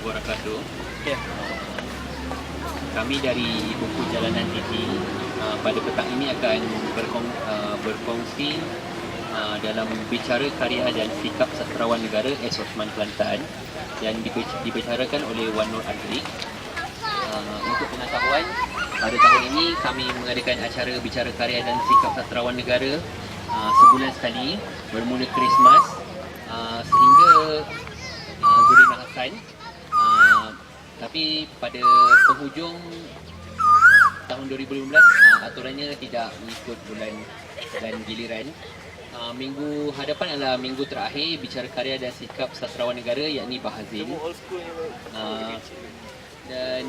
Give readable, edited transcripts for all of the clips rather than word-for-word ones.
wabarakatuh. Ya. Kami dari buku Jalanan TV pada petang ini akan berkongsi dalam bicara karya dan sikap sastrawan negara S. Osman Kelantan yang dibicarakan oleh Wan Nur Azri. Untuk pengetahuan, pada tahun ini kami mengadakan acara bicara karya dan sikap sastrawan negara sebulan sekali bermula Christmas sehingga Zurina Hassan. Tapi pada penghujung tahun 2015 aturannya tidak mengikut bulan dan giliran. Minggu hadapan adalah minggu terakhir bicara karya dan sikap sastrawan negara, yakni Bahazin. Dan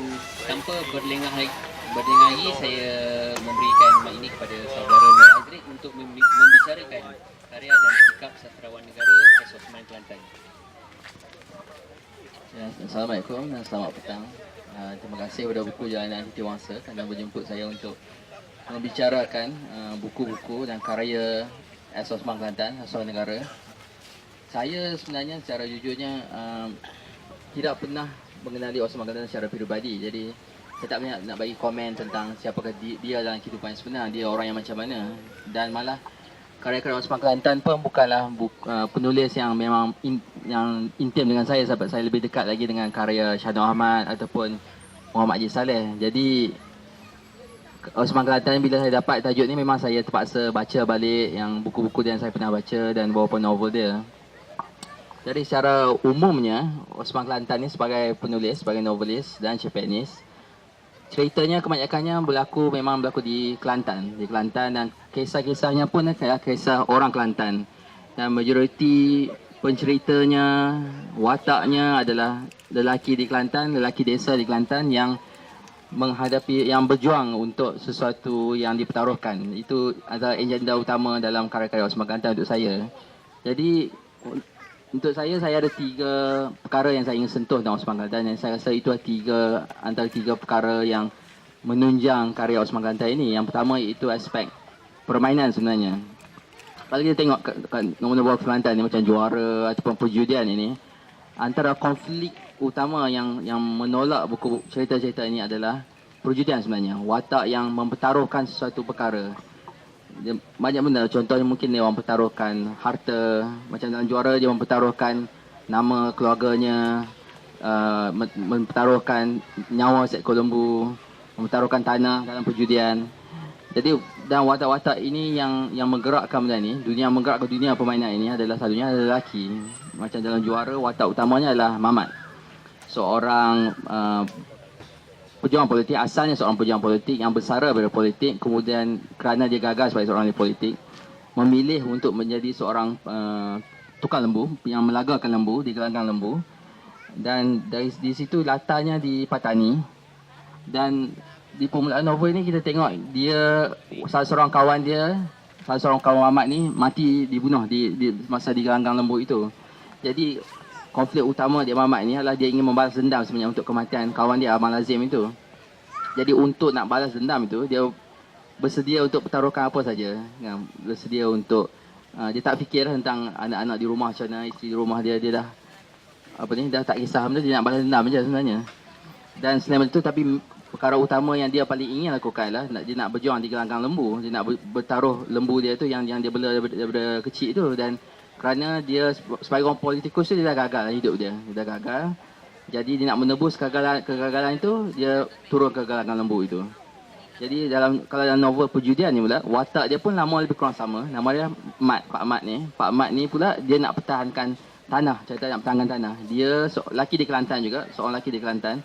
tanpa berlengah lagi saya memberikan mic ini kepada saudara Nur Azri untuk membicarakan karya dan sikap sastrawan negara S. Osman Kelantan. Ya, Assalamualaikum dan selamat petang. Terima kasih kepada buku Jalanan Setiawangsa kerana menjemput saya untuk membicarakan buku-buku dan karya S. Osman Kelantan, sastrawan negara. Saya sebenarnya secara jujurnya tidak pernah mengenali Osman Kelantan secara peribadi. Jadi saya tak banyak nak bagi komen tentang siapakah dia dalam kehidupan sebenar, dia orang yang macam mana. Dan malah karya-karya Osman Kelantan pun bukanlah penulis yang memang yang intim dengan saya, sebab saya lebih dekat lagi dengan karya Shah Nur Ahmad ataupun Muhammad Haji Saleh. Jadi Osman Kelantan, bila saya dapat tajuk ni, memang saya terpaksa baca balik yang buku-buku yang saya pernah baca dan beberapa novel dia. Jadi secara umumnya Osman Kelantan ni sebagai penulis, sebagai novelis dan cerpenis, ceritanya kebanyakannya berlaku di Kelantan, dan kisah-kisahnya pun adalah kisah orang Kelantan. Dan majoriti penceritanya, wataknya adalah lelaki di Kelantan, lelaki desa di Kelantan yang berjuang untuk sesuatu yang dipertaruhkan. Itu adalah agenda utama dalam karya-karya Osman Kelantan untuk saya. Jadi untuk saya ada 3 perkara yang saya ingin sentuh dalam Osman Kelantan, dan saya rasa itu antara tiga perkara yang menunjang karya Osman Kelantan ini. Yang pertama iaitu aspek permainan sebenarnya. Kalau kita tengok kat nombor-nombor Kelantan ni macam juara ataupun perjudian ini, antara konflik utama yang menolak buku cerita-cerita ini adalah perjudian sebenarnya. Watak yang mempertaruhkan sesuatu perkara. Banyak benda, contohnya mungkin dia mempertaruhkan harta, macam dalam juara dia mempertaruhkan nama keluarganya, mempertaruhkan nyawa seekor lembu, mempertaruhkan tanah dalam perjudian. Jadi dan watak-watak ini yang menggerakkan benda ni, menggerakkan dunia permainan ini adalah selalunya adalah lelaki. Macam dalam juara, watak utamanya adalah Mamat, seorang pejuang politik, asalnya seorang pejuang politik yang bersara pada politik, kemudian kerana dia gagal sebagai seorang ahli politik, memilih untuk menjadi seorang tukang lembu yang melagakan lembu di gelanggang lembu. Dan di situ latarnya di Patani. Dan di permulaan novel ini kita tengok dia, salah seorang kawan Mamat ni mati, dibunuh di masa di gelanggang lembu itu. Jadi konflik utama dia Mamat ni adalah dia ingin membalas dendam sebenarnya untuk kematian kawan dia Abang Lazim itu. Jadi untuk nak balas dendam itu, dia bersedia untuk pertaruhkan apa saja. Bersedia untuk dia tak fikir tentang anak-anak di rumah macam mana, isteri di rumah dia dah dah tak kisah benda, dia nak balas dendam saja sebenarnya. Dan selain itu, tapi perkara utama yang dia paling ingin lakukan adalah dia nak berjuang di gelanggang lembu. Dia nak bertaruh lembu dia tu yang dia bela daripada kecil tu. Dan kerana dia sebagai orang politikus tu, dia dah gagal hidup dia. Dia dah gagal. Jadi dia nak menebus kegagalan itu, dia turun ke gelanggang lembu itu. Jadi kalau dalam novel perjudian ni pula, watak dia pun lama lebih kurang sama. Nama dia Pak Mat ni. Pak Mat ni pula dia nak pertahankan tanah, cerita nak pertahankan tanah. Dia lelaki di Kelantan juga, seorang lelaki di Kelantan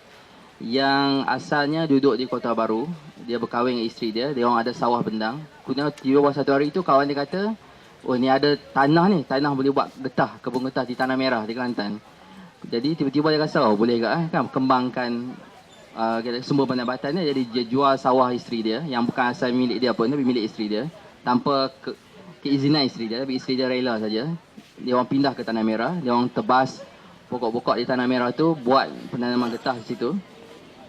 yang asalnya duduk di Kota Baru. Dia berkahwin dengan isteri dia, dia orang ada sawah bendang. Kemudian tiba-tiba satu hari itu kawan dia kata, oh ni ada tanah boleh buat getah, kebun getah di Tanah Merah di Kelantan. Jadi tiba-tiba dia rasa, oh boleh kan kembangkan sumber pendapatan dia. Jadi dia jual sawah isteri dia yang bukan asal milik dia pun, tapi milik isteri dia, tanpa keizinan isteri dia, tapi isteri dia rela saja. Dia orang pindah ke Tanah Merah, dia orang tebas pokok-pokok di Tanah Merah tu, buat penanaman getah di situ.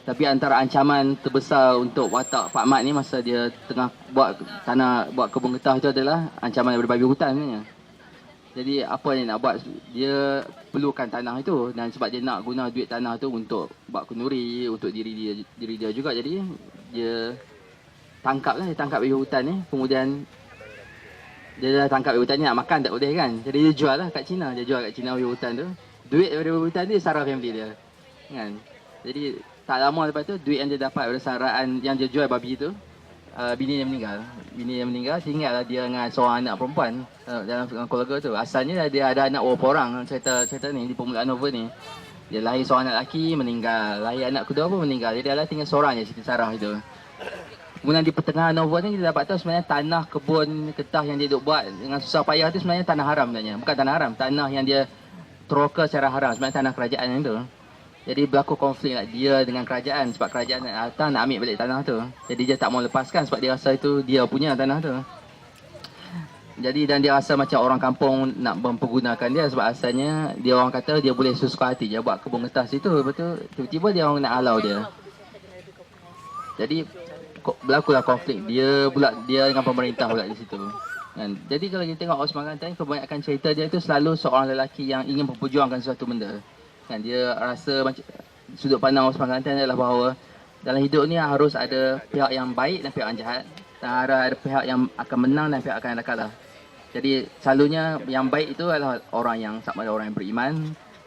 Tapi antara ancaman terbesar untuk watak Pak Mat ni masa dia tengah buat kebun getah itu adalah ancaman daripada babi hutan sebenarnya. Jadi apa yang nak buat, dia perlukan tanah itu, dan sebab dia nak guna duit tanah tu untuk buat kenduri untuk diri dia juga, jadi dia dia tangkap babi hutan ni, kemudian dia dah tangkap babi hutan ni, nak makan tak boleh kan, jadi dia jual lah kat China, babi hutan tu, duit daripada babi hutan tu dia saraf family dia kan. Jadi tak lama lepas tu, duit yang dia dapat daripada saraan yang dia jual babi tu, bini dia meninggal, tinggallah dia dengan seorang anak perempuan dalam keluarga tu. Asalnya dia ada anak berapa orang, cerita ni di permulaan novel ni. Dia lahir seorang anak lelaki, meninggal, lahir anak kedua pun meninggal, jadi dia tinggal seorang je Siti Sarah itu. Kemudian di pertengahan novel ni kita dapat tahu sebenarnya tanah kebun ketah yang dia duk buat dengan susah payah tu sebenarnya tanah haram sebenarnya. Bukan tanah haram, tanah yang dia teroka secara haram, sebenarnya tanah kerajaan yang tu. Jadi berlaku konflik lah dia dengan kerajaan, sebab kerajaan datang nak ambil balik tanah tu. Jadi dia tak mau lepaskan sebab dia rasa itu dia punya tanah tu. Jadi dan dia rasa macam orang kampung nak mempergunakan dia, sebab asalnya dia orang kata dia boleh sesuka hati dia buat kebun ketah situ. Betul, tiba-tiba dia orang nak halau dia. Jadi berlakulah konflik dia dengan pemerintah pula di situ. Dan jadi kalau kita tengok Osman Ghantai, kebanyakan cerita dia itu selalu seorang lelaki yang ingin memperjuangkan sesuatu benda. Kan dia rasa macam sudut pandang Osman Ghantai adalah bahawa dalam hidup ni harus ada pihak yang baik dan pihak yang jahat, dan ada pihak yang akan menang dan pihak akan kalah. Jadi selalunya yang baik itu adalah orang yang sama ada orang yang beriman,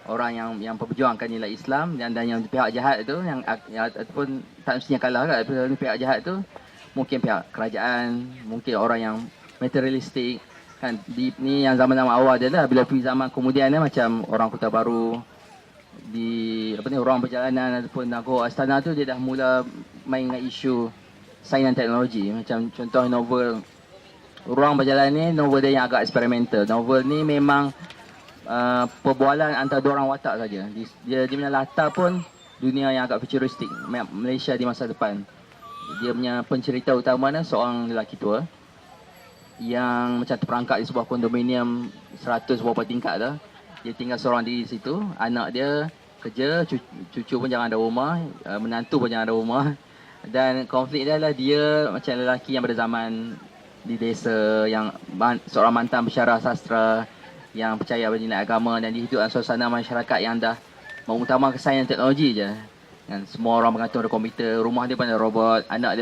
orang yang memperjuangkan nilai Islam, dan yang pihak jahat itu yang ataupun tak mestinya kalah kan. Pihak jahat itu mungkin pihak kerajaan, mungkin orang yang materialistik kan. Ni yang zaman-zaman awal dia lah, bila pergi zaman kemudian ni macam orang Kota Baru, di ruang perjalanan ataupun Nagore Astana tu, dia dah mula main dengan isu sains dan teknologi. Macam contoh novel Ruang Perjalanan ni, novel dia yang agak eksperimental. Novel ni memang perbualan antara dua orang watak saja. Dia punya latar pun dunia yang agak futuristik, Malaysia di masa depan. Dia punya pencerita utamanya seorang lelaki tua yang macam terperangkap di sebuah kondominium 100 berapa tingkat dah. Dia tinggal seorang di situ, anak dia kerja, cucu pun jangan ada rumah, menantu pun jangan ada rumah. Dan konflik dia adalah dia macam lelaki yang pada zaman di desa, yang seorang mantan pensyarah sastra yang percaya pada nilai agama, dan dia hidup dalam suasana masyarakat yang dah mengutamakan sains dan teknologi je. Dan semua orang bergantung pada komputer, rumah dia pun ada robot, anak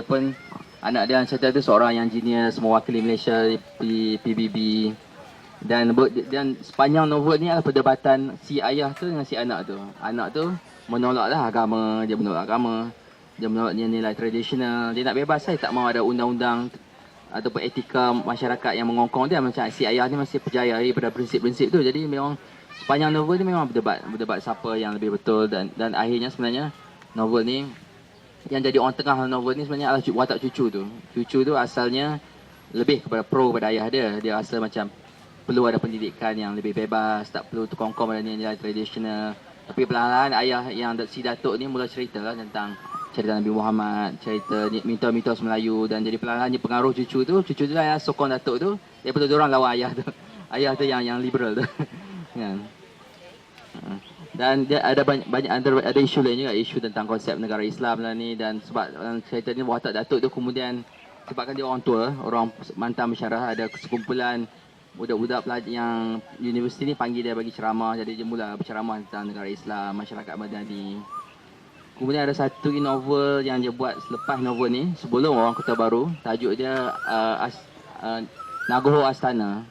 dia yang cerita tu seorang yang engineer, mewakili Malaysia di PBB. Dan sepanjang novel ni adalah perdebatan si ayah tu dengan si anak tu. Anak tu menolaklah agama, dia menolak agama, dia menolak nilai tradisional, dia nak bebas saja, tak mau ada undang-undang ataupun etika masyarakat yang mengongkong dia. Macam si ayah ni masih percaya pada prinsip-prinsip tu. Jadi memang sepanjang novel ni memang berdebat siapa yang lebih betul, dan akhirnya sebenarnya novel ni yang jadi orang tengah novel ni sebenarnya adalah watak cucu tu. Cucu tu asalnya lebih kepada pro pada ayah dia. Dia rasa macam perlu ada pendidikan yang lebih bebas, tak perlu terkongkong pada nilai tradisional. Tapi perlahan-lahan ayah yang si Datuk ni mula cerita lah tentang cerita Nabi Muhammad, cerita mitos-mitos Melayu, dan jadi perlahan-lahan dia pengaruh cucu tu lah yang sokong Datuk tu, daripada diorang lawan ayah tu. Ayah tu yang liberal tu. Kan. Dan dia ada ada isu lain juga, isu tentang konsep negara Islam lah ni. Dan sebab cerita ni watak Datuk tu kemudian, sebabkan dia orang tua, orang mantan pensyarah, ada sekumpulan budak-budak pelajar yang universiti ni panggil dia bagi ceramah. Jadi dia mula berceramah tentang negara Islam, masyarakat Madani. Kemudian ada satu novel yang dia buat selepas novel ni, sebelum Orang Kota Baru. Tajuk dia Nagore Astana.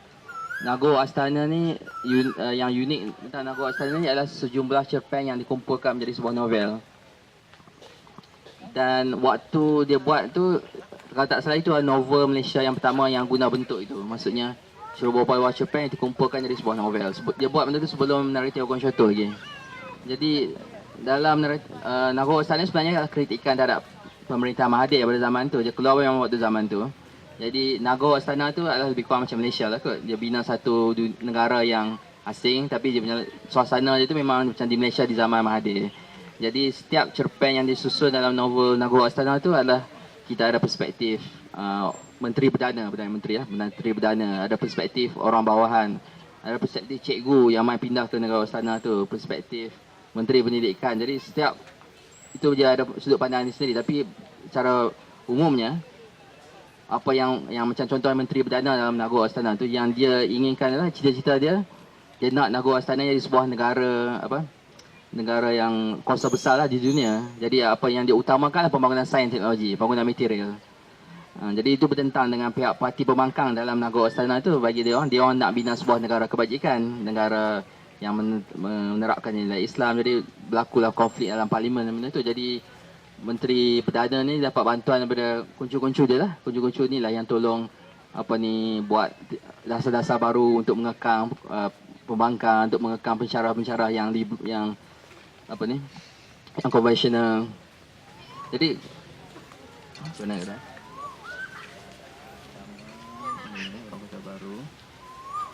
Nagore Astana ni yang unik tentang Nagore Astana ni adalah sejumlah cerpen yang dikumpulkan menjadi sebuah novel. Dan waktu dia buat tu, kalau tak salah itu adalah novel Malaysia yang pertama yang guna bentuk itu. Maksudnya beberapa cerpen yang dikumpulkan jadi sebuah novel. Dia buat benda tu sebelum Naratif Ogon Shoto lagi. Jadi dalam Nagore Astana sebenarnya kritikan terhadap pemerintah Mahathir pada zaman tu. Dia keluar memang waktu zaman tu. Jadi Nagore Astana tu adalah lebih kurang macam Malaysia lah kot. Dia bina satu negara yang asing, tapi dia punya suasana dia tu memang macam di Malaysia di zaman Mahathir. Jadi setiap cerpen yang disusun dalam novel Nagore Astana tu adalah kita ada perspektif Menteri Perdana, ada perspektif orang bawahan, ada perspektif cikgu yang main pindah ke Nagore Astana tu, perspektif Menteri Pendidikan. Jadi setiap itu dia ada sudut pandang dia sendiri. Tapi secara umumnya apa yang macam contoh Menteri Perdana dalam Nagore Astana tu, yang dia inginkan adalah cita-cita dia nak Nagore Astana jadi sebuah negara yang kuasa besar lah di dunia. Jadi apa yang dia utamakan adalah pembangunan sains teknologi, pembangunan material. Jadi itu bertentang dengan pihak parti pembangkang dalam Nagore Astana tu. Bagi dia orang nak bina sebuah negara kebajikan, negara yang menerapkan nilai Islam. Jadi berlakulah konflik dalam parlimen dan benda tu. Jadi Menteri Perdana ni dapat bantuan daripada kuncu-kuncu dia lah. Kuncu-kuncu ni lah yang tolong buat dasar-dasar baru untuk mengekang pembangkang, untuk mengekang pensyarah-pensyarah yang konvensional. Jadi macam mana kata?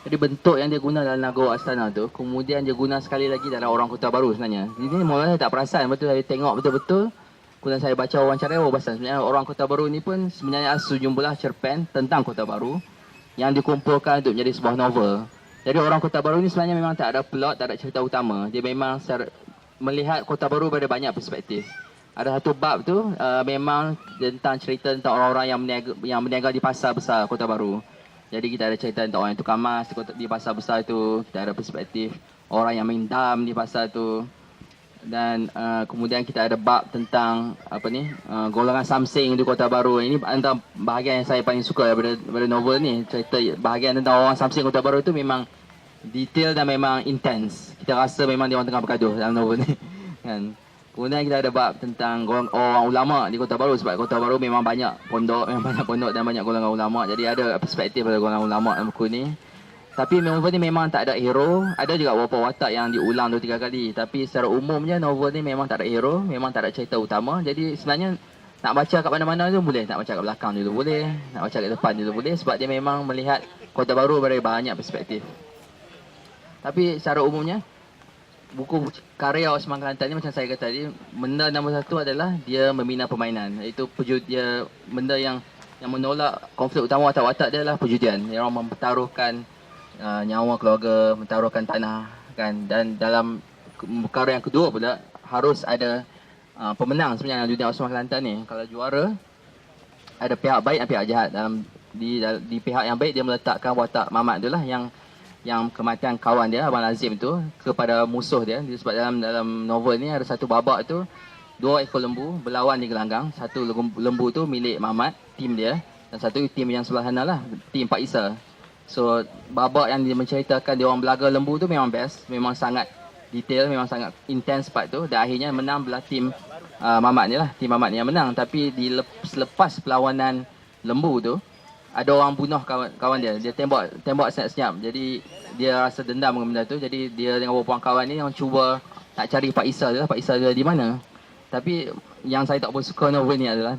Jadi bentuk yang dia guna dalam Nagore Astana tu, kemudian dia guna sekali lagi dalam Orang Kota Baru sebenarnya. Ini mula saya tak perasan, betul saya tengok betul-betul. Kemudian saya baca wawancara, pasal sebenarnya Orang Kota Baru ni pun sebenarnya sejumlah cerpen tentang Kota Baru yang dikumpulkan untuk menjadi sebuah novel. Jadi Orang Kota Baru ni sebenarnya memang tak ada plot, tak ada cerita utama. Dia memang melihat Kota Baru pada banyak perspektif. Ada satu bab tu memang tentang cerita tentang orang-orang yang berniaga di pasar besar Kota Baru. Jadi kita ada cerita tentang orang yang tukar emas di pasar besar tu. Kita ada perspektif orang yang main dam di pasar tu. Dan kemudian kita ada bab tentang golongan Samsing di Kota Baru. Ini antara bahagian yang saya paling suka daripada novel ni. Cerita bahagian tentang orang Samsing Kota Baru tu memang detail dan memang intens. Kita rasa memang dia orang tengah bergaduh dalam novel ni. Kan? Kemudian kita ada bab tentang orang ulama di Kota Baru, sebab Kota Baru memang banyak pondok dan banyak golongan ulama. Jadi ada perspektif pada golongan ulama dalam buku ni. Tapi novel ni memang tak ada hero. Ada juga beberapa watak yang diulang 2-3 kali. Tapi secara umumnya novel ni memang tak ada hero, memang tak ada cerita utama. Jadi sebenarnya nak baca kat mana-mana tu boleh. Nak baca kat belakang dulu boleh, nak baca kat depan dulu boleh. Sebab dia memang melihat Kota Baru dari banyak perspektif. Tapi secara umumnya buku karya Osman Kelantan ni macam saya kata tadi, benda nombor satu adalah dia membina permainan. Iaitu dia benda yang menolak konflik utama watak-watak dia adalah perjudian. Dia orang mempertaruhkan nyawa keluarga, mempertaruhkan tanah kan. Dan dalam perkara yang kedua pula harus ada pemenang sebenarnya dalam dunia Osman Kelantan ni. Kalau juara ada pihak baik dan pihak jahat. Di pihak yang baik dia meletakkan watak Mamat tu lah yang kematian kawan dia, Abang Lazim tu, kepada musuh dia. Sebab dalam novel ni ada satu babak tu, 2 ekor lembu berlawan di gelanggang. Satu lembu tu milik Mamat, tim dia. Dan satu tim yang sebelah sana lah, tim Pak Isa. So babak yang dia menceritakan dia orang belaga lembu tu memang best. Memang sangat detail, memang sangat intense part tu. Dan akhirnya menang belah tim Mamat ni lah. Tim Mamat ni yang menang. Tapi selepas perlawanan lembu tu, ada orang bunuh kawan dia. Dia tembak senyap-senyap. Jadi dia rasa dendam dengan benda tu. Jadi dia dengan beberapa kawan ni yang cuba nak cari Pak Isa dia. Pak Isa dia di mana. Tapi yang saya tak suka novel ni adalah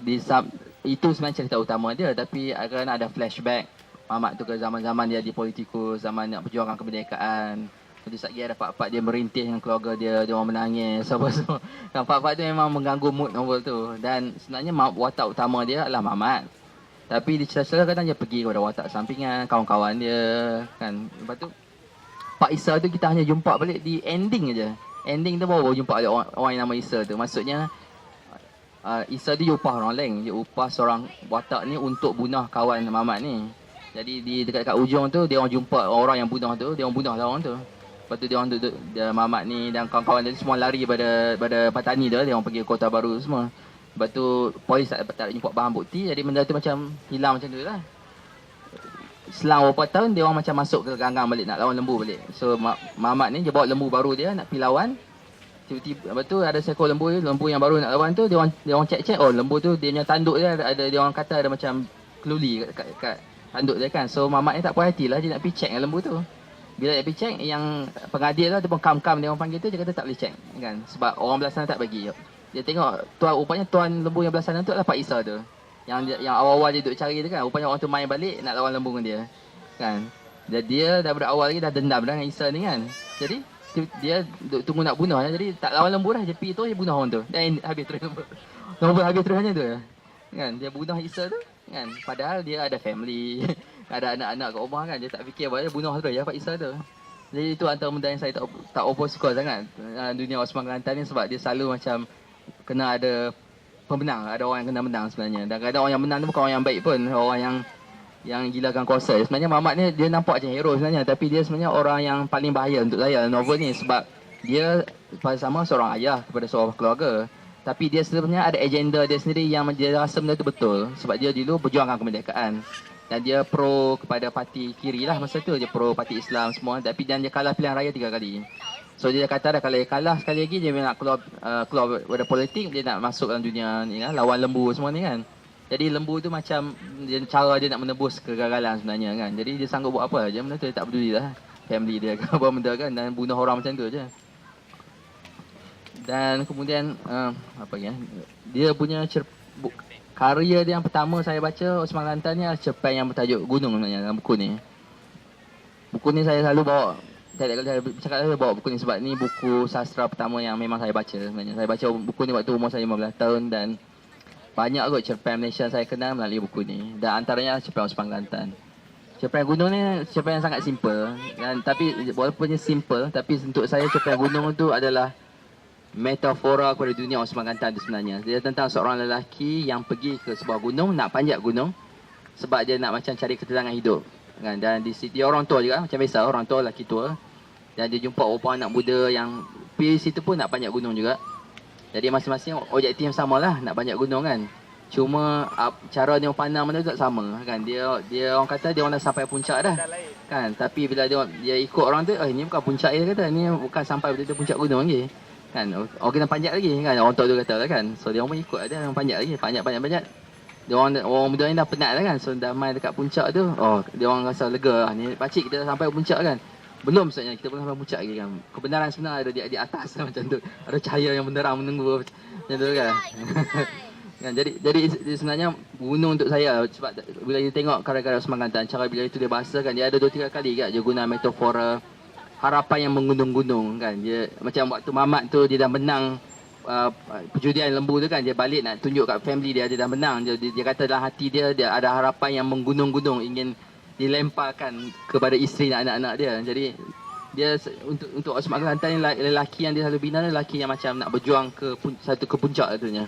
itu sebenarnya cerita utama dia. Tapi akan ada flashback Mamat tu ke zaman-zaman dia di politikus, zaman nak perjuangan kemerdekaan. Jadi lagi ada part-part dia merintih dengan keluarga dia orang menangis. Semua. Part-part tu memang mengganggu mood novel tu. Dan sebenarnya watak utama dia adalah Mamat. Tapi di cerita-cerita kadang dia pergi kepada watak sampingan, kawan-kawan dia kan. Lepas tu Pak Isa tu kita hanya jumpa balik di ending aja. Ending tu baru jumpa ada orang yang nama Isa tu. Maksudnya Isa dia upah orang lain. Dia upah seorang watak ni untuk bunuh kawan Mamat ni. Jadi di dekat ujung tu dia orang jumpa orang yang bunuh tu, dia orang bunuh lah orang tu. Lepas tu dia orang duduk, Mamat ni dan kawan-kawan dia semua lari pada petani dia orang pergi ke Kota Baru semua. Lepas tu polis tak jumpa bahan bukti. Jadi benda tu macam hilang macam tu lah. Selang beberapa tahun dia orang macam masuk ke ganggang balik nak lawan lembu balik. So Mamat ni dia bawa lembu baru dia nak pergi lawan. Tiba-tiba lepas tu ada seekor lembu yang baru nak lawan tu, dia orang cek-cek, oh lembu tu dia punya tanduk dia ada dia orang kata ada macam keluli kat tanduk dia kan. So Mamat ni tak puas hati lah, dia nak pergi check dengan lembu tu. Bila dia pergi check, yang pengadil tu ataupun kam-kam dia orang panggil tu, dia kata tak boleh check kan. Sebab orang belah sana tak bagi. Dia tengok rupanya tuan lembu yang belah sana tu adalah Pak Isa tu. Yang awal-awal dia duduk cari tu kan. Rupanya orang tu main balik nak lawan lembu dengan dia. Kan. Dan dia daripada awal lagi dah dendam dah dengan Isa ni kan. Jadi dia duduk tunggu nak bunuh. Jadi tak lawan lembu dah. Dia pergi tu dia bunuh orang tu. Dan habis terus lembu. Lembu habis terus macam tu. Kan. Dia bunuh Isa tu. Kan. Padahal dia ada family. Ada anak-anak kat rumah kan. Dia tak fikir apa. Dia bunuh terus ya Pak Isa tu. Jadi itu antara benda yang saya tak suka sangat dunia Osman Kelantan ni. Sebab dia selalu macam kena ada pemenang, ada orang yang kena menang sebenarnya. Dan kadang orang yang menang tu bukan orang yang baik pun, orang yang gilakan kuasa. Sebenarnya Mamat ni dia nampak macam hero sebenarnya, tapi dia sebenarnya orang yang paling bahaya untuk saya novel ni, sebab dia sama seorang ayah kepada seorang keluarga. Tapi dia sebenarnya ada agenda dia sendiri yang dia rasa benda tu betul, sebab dia dulu berjuangkan kemerdekaan. Dan dia pro kepada parti kiri lah masa tu, dia pro parti Islam semua, tapi dan dia kalah pilihan raya 3 kali. So dia kata dah kalau dia kalah sekali lagi dia nak keluar pada politik, dia nak masuk dalam dunia ni lah, lawan lembu semua ni kan. Jadi lembu tu macam cara dia nak menebus kegagalan sebenarnya kan. Jadi dia sanggup buat apa je, benda tu dia tak peduli lah family dia ke apa benda kan, dan bunuh orang macam tu je. Dan kemudian apa ya, dia punya karya dia yang pertama saya baca Osman Lantan ni adalah cerpen yang bertajuk Gunung sebenarnya dalam buku ni. Buku ni saya selalu bawa, saya bercakap saya bawa buku ni sebab ni buku sastra pertama yang memang saya baca sebenarnya. Saya baca buku ni waktu umur saya 15 tahun dan banyak kot cerpen Malaysia saya kenal melalui buku ni. Dan antaranya cerpen Osman Lantan. Cerpen Gunung ni cerpen yang sangat simple, dan tapi walaupun dia simple, tapi untuk saya cerpen Gunung tu adalah metafora kepada dunia Osman Lantan tu sebenarnya. Dia tentang seorang lelaki yang pergi ke sebuah gunung, nak panjat gunung sebab dia nak macam cari ketenangan hidup kan. Dan di situ dia orang tua juga, macam biasa orang tua lelaki tua, dan dia jumpa beberapa anak muda yang pergi situ pun nak panjat gunung juga. Jadi masing-masing objektif yang sama lah, nak panjat gunung kan. Cuma cara dia pandang benda tu tak sama kan. Dia orang kata dia orang dah sampai puncak dah kan. Tapi bila dia ikut orang tu, ni bukan puncak dia kata, ni bukan sampai betul-betul puncak gunung lagi kan. Orang kena panjat lagi kan, orang tua tu kata lah kan. So dia orang pun ikut dia, orang panjat lagi, panjat. Dia orang muda ni dah penat lah kan. So dah main dekat puncak tu, dia orang rasa lega, ni pakcik kita dah sampai puncak kan. Belum sebenarnya, kita belum sampai puncak lagi kan. Kebenaran sebenarnya ada di atas macam tu. Ada cahaya yang menerang menunggu macam tu kan. Kan, jadi sebenarnya gunung untuk saya, sebab bila kita tengok karya-karya Osman Lantan, cara bila itu dia bahasakan, dia ada 2-3 kali kan dia guna metafora harapan yang menggunung-gunung kan. Dia macam waktu Mamat tu dia dah menang perjudian lembu tu kan, dia balik nak tunjuk kat family dia dah menang. Dia kata dalam hati dia ada harapan yang menggunung-gunung, ingin dilemparkan kepada isteri dan anak-anak dia. Jadi dia untuk Osman Lantan ni, lelaki yang dia selalu bina, lelaki yang macam nak berjuang ke puncak katanya.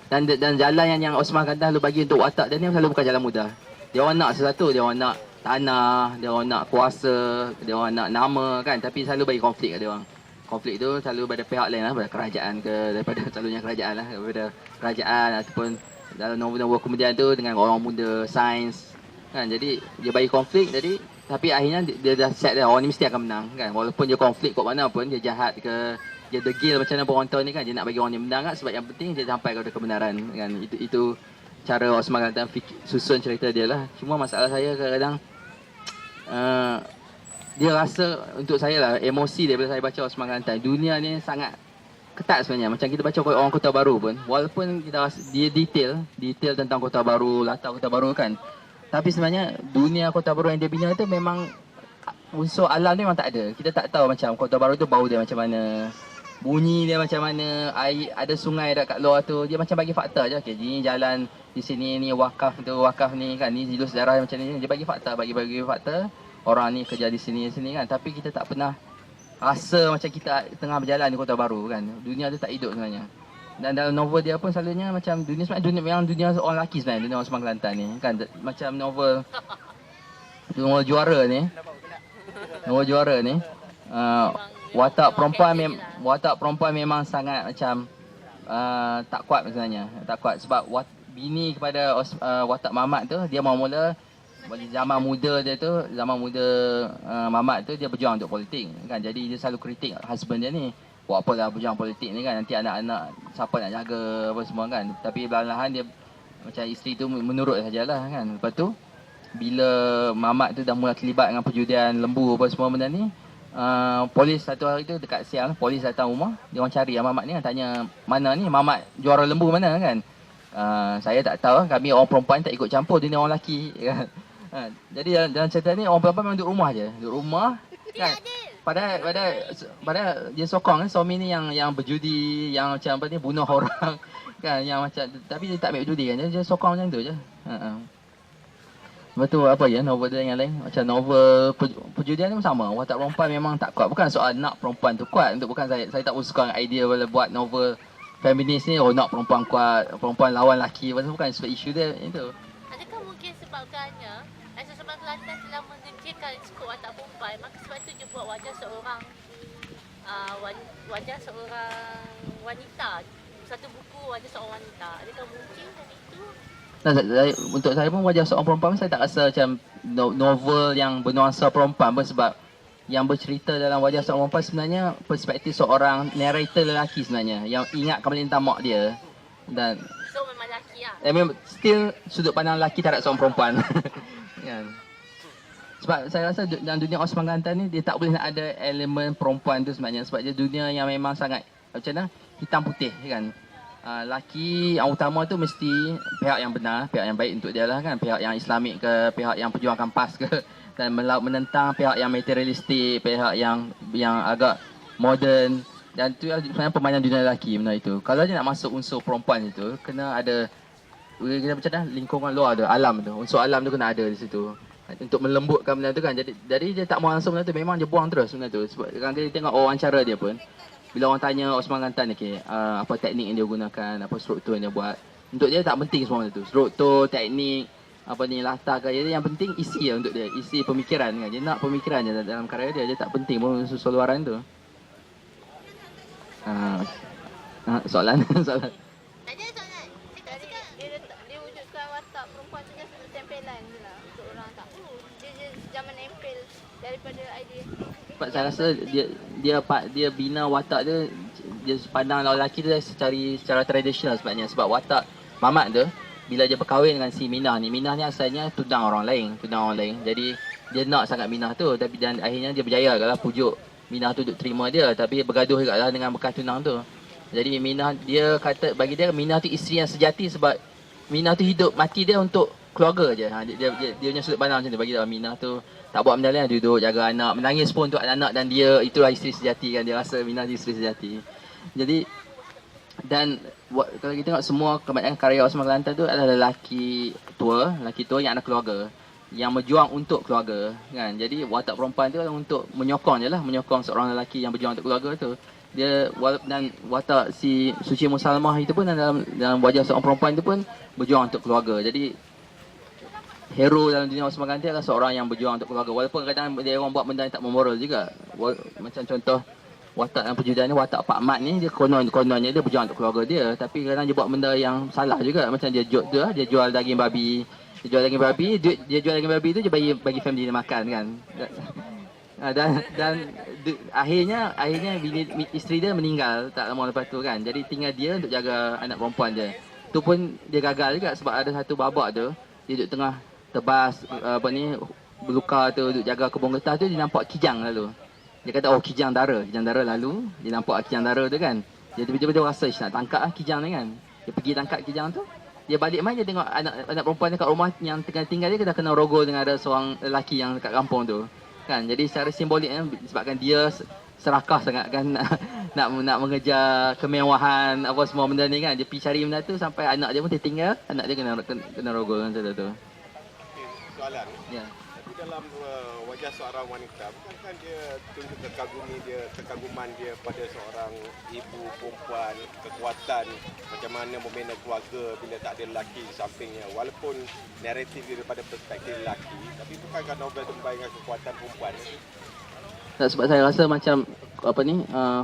Dan jalan yang Osman Lantan selalu bagi untuk watak dia ni selalu bukan jalan mudah. Dia orang nak sesuatu, dia orang nak tanah, dia orang nak kuasa, dia orang nak nama kan, tapi selalu bagi konflik kat dia orang. Konflik tu selalu pada pihak lain lah, pada kerajaan ke, daripada selalunya kerajaan lah, daripada kerajaan ataupun dalam novel-novel kemudian tu dengan orang muda, sains kan. Jadi dia bagi konflik, jadi tapi akhirnya dia dah set dah, orang ni mesti akan menang kan. Walaupun dia konflik kat mana pun, dia jahat ke, dia degil macam mana penonton ni kan, dia nak bagi orang ni menang kan, sebab yang penting dia sampai kepada kebenaran kan. Itu cara Osman Lantan susun cerita dia lah. Cuma masalah saya kadang-kadang dia rasa, untuk saya lah, emosi dia bila saya baca Osman Lantan, dunia ni sangat ketat sebenarnya. Macam kita baca orang Kota Baru pun, walaupun kita rasa dia detail tentang Kota Baru, latar Kota Baru kan, tapi sebenarnya dunia Kota Baru yang dia bina tu memang unsur alam ni memang tak ada. Kita tak tahu macam Kota Baru tu bau dia macam mana, bunyi dia macam mana, air, ada sungai dekat luar tu, dia macam bagi fakta je. Okay, ni jalan di sini, ni wakaf tu, wakaf ni kan, ni jilus sejarah macam ni, dia bagi fakta, bagi fakta. Orang ni kerja di sini kan, tapi kita tak pernah rasa macam kita tengah berjalan di Kota Baru kan. Dunia tu tak hidup sebenarnya. Dan dalam novel dia pun selalunya macam dunia sebenarnya memang dunia seorang lelaki sebenarnya, dunia Osman Lantan ni kan. Macam novel Juara ni, watak perempuan memang sangat macam tak kuat sebenarnya, tak kuat. Sebab bini kepada watak Mamat tu, dia mula zaman muda Mamat tu dia berjuang untuk politik kan. Jadi dia selalu kritik husband dia ni, buat apalah berjuang politik ni kan, nanti anak-anak siapa nak jaga apa semua kan. Tapi perlahan-lahan dia macam isteri tu menurut sajalah kan. Lepas tu bila Mamat tu dah mula terlibat dengan perjudian lembu apa semua benda ni, polis satu hari tu dekat siang, polis datang rumah, dia orang cari Mamat ni kan, tanya mana ni Mamat juara lembu mana kan. Saya tak tahu, kami orang perempuan tak ikut campur dunia orang lelaki kan. Jadi dalam cerita ni orang perempuan memang duduk rumah je, kan. Padahal dia sokong kan suami ni yang berjudi, yang macam apa ni, bunuh orang kan, yang macam, tapi dia tak ambil judi kan, dia sokong macam tu je. Lepas tu apa ya, novel dia yang lain, macam novel perjudian ni sama, watak perempuan memang tak kuat. Bukan soal nak perempuan tu kuat, bukan saya tak suka idea buat novel feminis ni nak perempuan kuat, perempuan lawan lelaki, bukan sebab isu dia itu. Adakah mungkin sebabkannya Sesama Kelantan telah mengencingkan skop watak perempuan, maka sebab itu dia buat wajah seorang wanita, satu buku wajah seorang wanita. Adakah mungkin dan itu? Untuk saya pun wajah seorang perempuan saya tak rasa macam novel yang bernuansa perempuan pun, sebab yang bercerita dalam wajah seorang perempuan sebenarnya perspektif seorang narrator lelaki sebenarnya yang ingat kembali tentang mak dia. Dan So memang lelaki lah. still sudut pandang lelaki terhadap seorang perempuan. Kan? Sebab saya rasa dalam dunia Osman Kelantan ni dia tak boleh nak ada elemen perempuan tu sebenarnya, sebab dia dunia yang memang sangat macam mana hitam putih kan. Lelaki yang utama tu mesti pihak yang benar, pihak yang baik untuk dia lah kan, pihak yang Islamik ke, pihak yang perjuangkan PAS ke, dan menentang pihak yang materialistik, pihak yang agak moden. Dan tu sebenarnya permainan dunia lelaki benda itu. Kalau dia nak masuk unsur perempuan itu, kena ada kita macam lingkungan luar tu, alam tu, unsur alam tu kena ada di situ untuk melembutkan benda tu kan. Jadi dia tak mau langsung benda tu, memang dia buang terus benda tu. Sebab kadang kita tengok wawancara dia pun, bila orang tanya Osman Kelantan apa teknik yang dia gunakan, apa struktur yang dia buat, untuk dia tak penting semua benda tu, struktur, teknik, apa ni, latar ke, jadi yang penting isi untuk dia, isi pemikiran kan. Dia nak pemikiran je dalam karya dia tak penting pun unsur luaran tu. Soalan. Tak ada soalan. Dia wujudkan watak perempuan tu just untuk tempelan je lah. Untuk orang tak perlu. Dia zaman nempel daripada idea. Sebab saya rasa dia bina watak dia pandang lelaki tu secara tradisional sebabnya. Sebab watak Mamat tu bila dia berkahwin dengan si Minah ni asalnya tudang orang lain. Jadi dia nak sangat Minah tu, tapi dan akhirnya dia berjaya kalau pujuk Minah tu duk terima dia, tapi bergaduh juga lah dengan bekas tunang tu. Jadi Minah, dia kata bagi dia Minah tu isteri yang sejati, sebab Minah tu hidup mati dia untuk keluarga je. Dia punya sudut pandang macam tu bagi dia. Minah tu tak buat benda lain, duduk jaga anak, menangis pun untuk anak, dan dia itulah isteri sejati kan. Dia rasa Minah tu isteri sejati. Jadi dan kalau kita tengok semua kebanyakan karya Osman Kelantan tu adalah lelaki tua yang ada keluarga, yang berjuang untuk keluarga kan. Jadi watak perempuan tu untuk menyokong seorang lelaki yang berjuang untuk keluarga tu. Dia dan watak si Suci Musalmah itu pun dalam wajah seorang perempuan itu pun berjuang untuk keluarga. Jadi hero dalam dunia Osman Kelantan adalah seorang yang berjuang untuk keluarga, walaupun kadang dia orang buat benda yang tak memoral juga. Macam contoh watak dalam perjudian ni, watak Pak Mat ni, dia kononnya dia berjuang untuk keluarga dia, tapi kadang dia buat benda yang salah juga. Macam dia jual daging babi. Dia jual daging babi tu dia bagi family dia makan kan. Dan akhirnya isteri dia meninggal tak lama lepas tu kan. Jadi tinggal dia untuk jaga anak perempuan dia. Tu pun dia gagal juga sebab ada satu babak tu dia duduk tengah tebas berluka tu, duduk jaga kebun getah tu, dia nampak kijang lalu. Dia kata kijang dara lalu, dia nampak kijang dara tu kan. Dia tiba-tiba rasa nak tangkap kijang ni kan. Dia pergi tangkap kijang tu. Dia balik main, dia tengok anak perempuan dekat rumah yang tengah tinggal dia kena rogol dengan ada seorang lelaki yang dekat kampung tu. Kan, jadi secara simboliknya sebabkan dia serakah sangat kan nak mengejar kemewahan apa semua benda ni kan. Dia pergi cari benda tu sampai anak dia pun tertinggal, anak dia kena rogol macam tu. Soalan. Ya. Tapi dalam wajah seorang wanita, bukankah dia tunjuk kekaguman dia pada seorang ibu perempuan, kekuatan macam mana membina keluarga bila tak ada lelaki di sampingnya, walaupun naratif dia daripada perspektif lelaki, tapi bukankah novel Dembai dengan kekuatan perempuan? Sebab saya rasa macam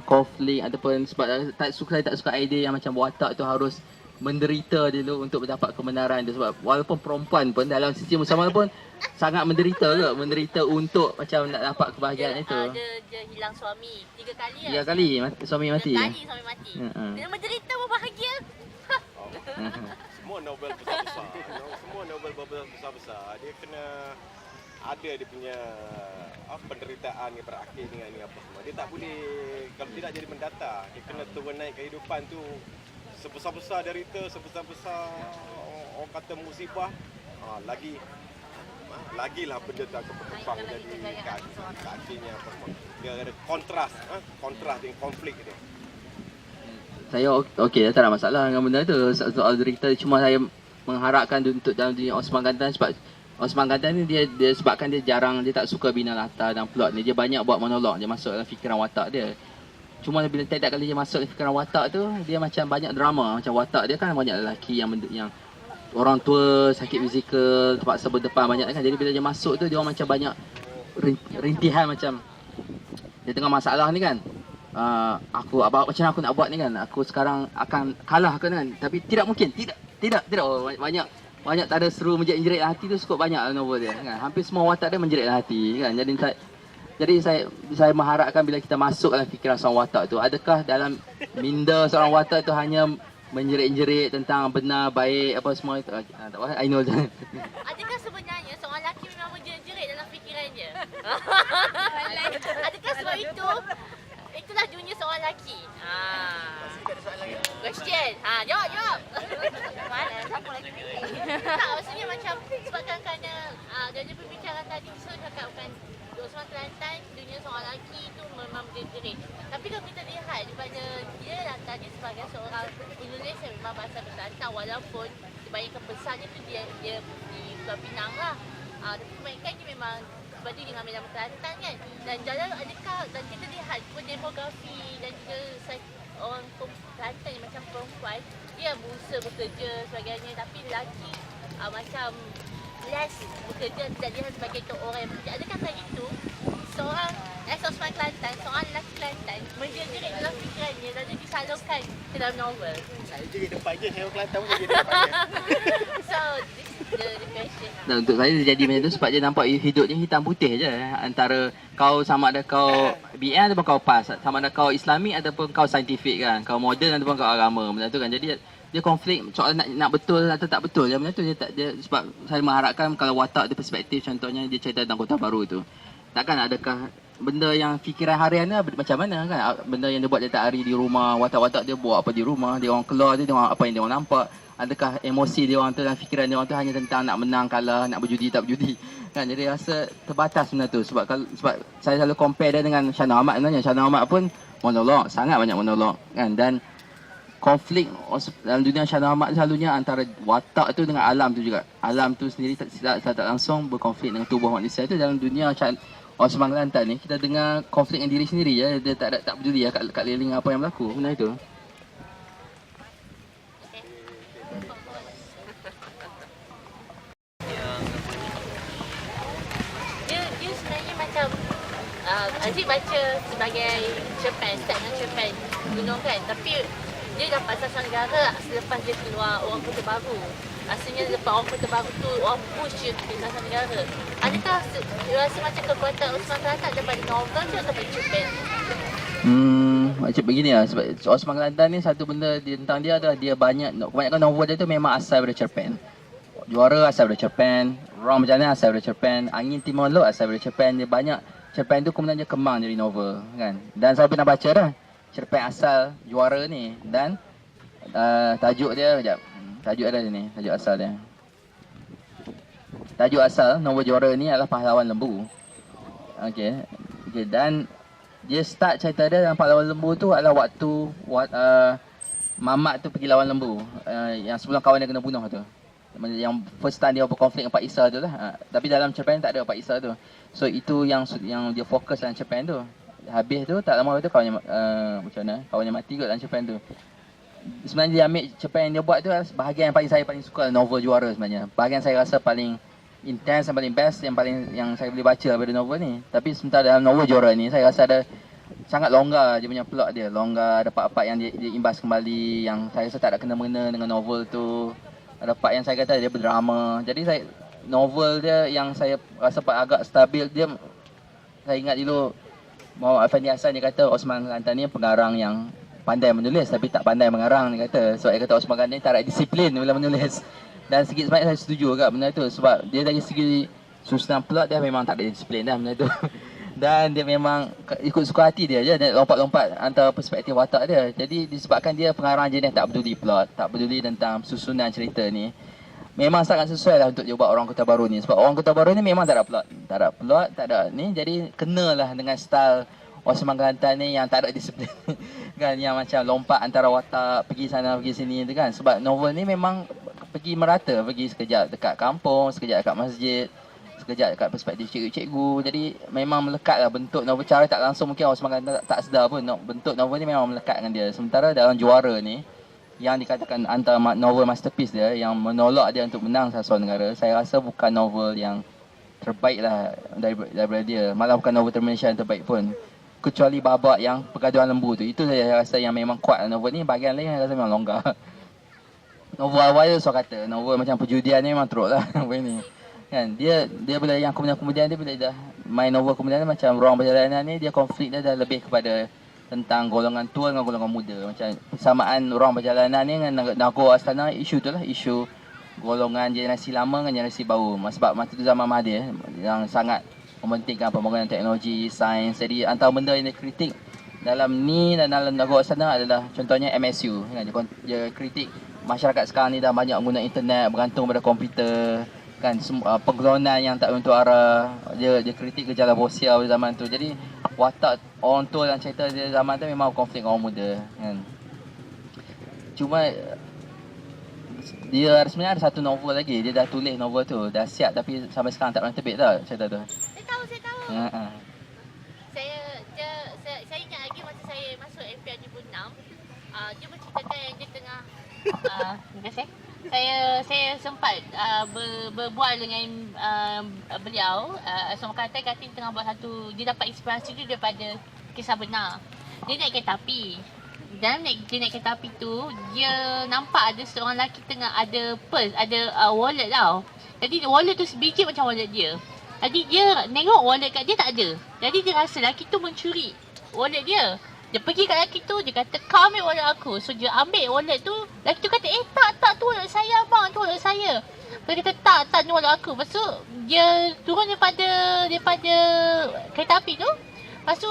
konflik ataupun sebab saya tak suka idea yang macam watak tu harus menderita dulu untuk mendapat kebenaran tu. Sebab walaupun perempuan pun dalam sisi Musamah pun sangat menderita untuk macam nak dapat kebahagiaan itu. Dia hilang suami 3 kali lah. 3 kali suami mati. 3 kali suami mati. Dia menderita pun bahagia. Semua novel besar-besar, dia kena ada dia punya penderitaan yang berakhir dengan ni apa semua. Dia tak boleh, kalau tidak jadi mendata, dia kena turun naik kehidupan tu. Sebesar-besar derita, sebesar-besar orang kata musibah, lagilah benda tu akan berkembang jadi akhirnya apa semua. Dia ada kontras dengan konflik dia. Saya okey, tak ada masalah dengan benda tu. Soal derita, cuma saya mengharapkan untuk dalam dunia Osman Kelantan, sebab Osman Kelantan ni dia sebabkan dia tak suka bina latar dan plot ni, dia banyak buat monolog, dia masuk dalam fikiran watak dia. Cuma bila tiap kali dia masuk fikiran watak tu, dia macam banyak drama. Macam watak dia kan banyak lelaki yang orang tua, sakit fizikal, terpaksa berdepan banyak kan. Jadi bila dia masuk tu, dia orang macam banyak rintihan macam dia tengah masalah ni kan. Macam mana aku nak buat ni kan. Aku sekarang akan kalah kan. Tapi tidak mungkin. Tidak. Oh, banyak tak ada seru menjerit-jerit hati tu cukup banyak novel dia kan. Hampir semua watak dia menjerit hati kan. Jadi saya mengharapkan bila kita masuk dalam fikiran seorang watak tu, adakah dalam minda seorang watak tu hanya menjerit-jerit tentang benar, baik, apa semua itu. Tak apa, I know je. Adakah sebenarnya seorang lelaki memang menjerit-jerit dalam fikiran dia? Adakah sebab itulah dunia seorang lelaki? Question. Jawab. Mana? Siapa lagi? Tak, maksudnya macam sebab kadang-kadang dari pembicaraan tadi saya cakapkan Osman Kelantan, dunia seorang lelaki itu memang menjerit. Tapi kalau kita lihat daripada dia datang dia sebagai seorang penulis yang memang bahasa Kelantan, walaupun kebanyakan besarnya tu dia di Pulau Pinang lah. Tapi kebanyakan dia memang sebab dia mengambil nama Kelantan kan. Dan dan kita lihat pun demografi dan juga orang Kelantan yang macam perempuan, dia berusaha bekerja sebagainya, tapi lelaki macam less bekerja, tidak dilihat sebagai orang yang bekerja. Adakah kata itu seorang Osman Kelantan, seorang lelaki Kelantan menjerit dalam fikirannya lalu disalurkan ke dalam novel? Saya jerit depan je, saya orang Kelantan pun jerit depan je. So this is the question. Dan untuk saya dia jadi macam tu sebab dia nampak hidupnya hitam putih je. Antara kau sama ada kau BN ataupun kau PAS, sama ada kau Islami ataupun kau saintifik kan, kau moden ataupun kau agama, macam tu kan. Jadi dia konflik soal nak betul atau tak betul je macam tu. Dia sebab saya mengharapkan kalau watak dia perspektif, contohnya dia cerita tentang Kota Baru tu, takkan adakah benda yang fikiran harian ni macam mana kan, benda yang dia buat dia tak hari di rumah, watak-watak dia buat apa di rumah, dia orang keluar dia orang apa yang dia orang nampak, adakah emosi dia orang tu dan fikiran dia orang tu hanya tentang nak menang kalah, nak berjudi tak berjudi kan. Jadi rasa terbatas benda tu sebab saya selalu compare dia dengan Shana Ahmad. Sebenarnya Shana Ahmad pun monolog, sangat banyak monolog kan, dan konflik dalam dunia Shana Ahmad selalunya antara watak tu dengan alam tu juga. Alam tu sendiri tak langsung berkonflik dengan tubuh manusia tu. Dalam dunia Osman Kelantan ni kita dengar konflik dengan diri sendiri ya. Dia tak peduli ya kat liling apa yang berlaku. Benda itu. Dia sebenarnya macam Aziz baca sebagai cerpen, start dengan cerpen gunung kan, tapi dia dapat Sasana Negara selepas dia keluar Orang Kota Baru. Rasanya lepas Orang Kota Baru tu orang push dia ke Sasana Negara. Adakah rasa macam kekuatan Osman Kelantan daripada novel je atau daripada cerpen? Macam begini lah, sebab Osman Kelantan ni satu benda tentang dia adalah dia kebanyakan novel dia tu memang asal daripada cerpen. Juara asal daripada cerpen, Orang Berjalan asal daripada cerpen, Angin Timur Laut asal daripada cerpen. Dia banyak cerpen tu kemudian dia kembang jadi novel kan. Dan saya pernah baca dah cerpen asal Juara ni, dan tajuk dia sekejap. Tajuk ada ni, tajuk asal dia. Tajuk asal novel Juara ni adalah Pahlawan Lembu. Okey, dan dia start cerita dia dalam Pahlawan Lembu tu adalah waktu Mamat tu pergi lawan lembu, yang sebelum kawan dia kena bunuh tu. Yang first time dia berkonflik dengan Pak Isa tu lah. Tapi dalam cerpen tak ada Pak Isa tu. So itu yang dia fokus dalam cerpen tu. Habis tu tak lama tu kawannya macam mana? Kawannya mati kot dalam cerpen tu. Sebenarnya dia ambil cerpen yang dia buat tu bahagian yang saya paling suka novel Juara sebenarnya. Bahagian saya rasa paling intense dan paling best yang saya boleh baca daripada novel ni. Tapi sementara dalam novel Juara ni saya rasa ada sangat longgar dia punya plot dia. Longgar, ada part-part yang dia imbas kembali yang saya rasa tak ada kena-mengena dengan novel tu. Ada part yang saya kata dia berdrama. Jadi novel dia yang saya rasa agak stabil dia, saya ingat dulu Muhammad Afandi Hassan dia kata Osman Kelantan ni pengarang yang pandai menulis tapi tak pandai mengarang, dia kata. Sebab dia kata Osman Kelantan ni tak ada disiplin bila menulis. Dan sikit sebanyak saya setuju juga benda tu sebab dia dari segi susunan plot dia memang tak ada disiplin dah benda tu. Dan dia memang ikut suka hati dia je, dia lompat-lompat antara perspektif watak dia. Jadi disebabkan dia pengarang jenis tak peduli plot, tak peduli tentang susunan cerita ni, memang sangat sesuai lah untuk dia buat Orang Kota Baru ni. Sebab Orang Kota Baru ni memang tak ada plot, tak ada ni. Jadi kenalah dengan style Osman Kelantan ni yang tak ada disiplin kan, yang macam lompat antara watak, pergi sana pergi sini tu kan. Sebab novel ni memang pergi merata, pergi sekejap dekat kampung, sekejap dekat masjid, sekejap dekat perspektif cikgu-cikgu. Jadi memang melekat lah bentuk novel. Cara tak langsung mungkin orang semakin tak sedar pun bentuk novel ni memang melekat dengan dia. Sementara dalam Juara ni yang dikatakan antara novel masterpiece dia yang menolak dia untuk menang Sasluan Negara, saya rasa bukan novel yang terbaik lah daripada dia. Malah bukan novel Termination yang terbaik pun. Kecuali babak yang Pergaduhan Lembu tu. Itu saya rasa yang memang kuat novel ni. Bahagian lain saya rasa memang longgar. Novel awal dia saya kata, novel macam perjudian ni memang teruk lah novel ni. Kan, dia bila yang kemudian dia bila dah main novel kemudian macam Ruang Perjalanan ni, dia konflik dia dah lebih kepada tentang golongan tua dengan golongan muda. Macam persamaan Ruang Perjalanan ni dengan Nagor Astana, isu tu lah, isu golongan generasi lama dengan generasi baru. Sebab masa tu zaman Mahathir yang sangat mementingkan pembangunan teknologi, sains. Jadi antara benda yang dia kritik dalam ni dan dalam Nagor Astana adalah contohnya MSU. Dia kritik masyarakat sekarang ni dah banyak guna internet, bergantung pada komputer, kan, penggelonan yang tak menentu arah. Dia kritik gejala bosia pada zaman tu. Jadi watak orang tua dan cerita dia zaman tu memang konflik dengan orang muda, kan. Cuma dia sebenarnya ada satu novel lagi. Dia dah tulis novel tu, dah siap tapi sampai sekarang tak pernah terbit tau cerita tu. Saya tahu. Saya ingat lagi masa saya masuk FPR 2006, dia menceritakan yang dia tengah terima kasih. Saya sempat berbual dengan beliau. Kata tengah buat satu, dia dapat inspirasi tu daripada kisah benar. Dia naik kereta api. Dalam dia naik kereta api tu, dia nampak ada seorang lelaki tengah ada purse, ada wallet tau. Jadi wallet tu sebiji macam wallet dia. Jadi dia tengok wallet kat dia tak ada. Jadi dia rasa lelaki tu mencuri wallet dia. Dia pergi kat lelaki tu, dia kata, kau ambil wallet aku. So dia ambil wallet tu, lelaki tu kata, tak, tu wallet saya abang, tu wallet saya. Dia kata, tak, ni wallet aku. Lepas tu dia turun daripada kereta api tu. Lepas tu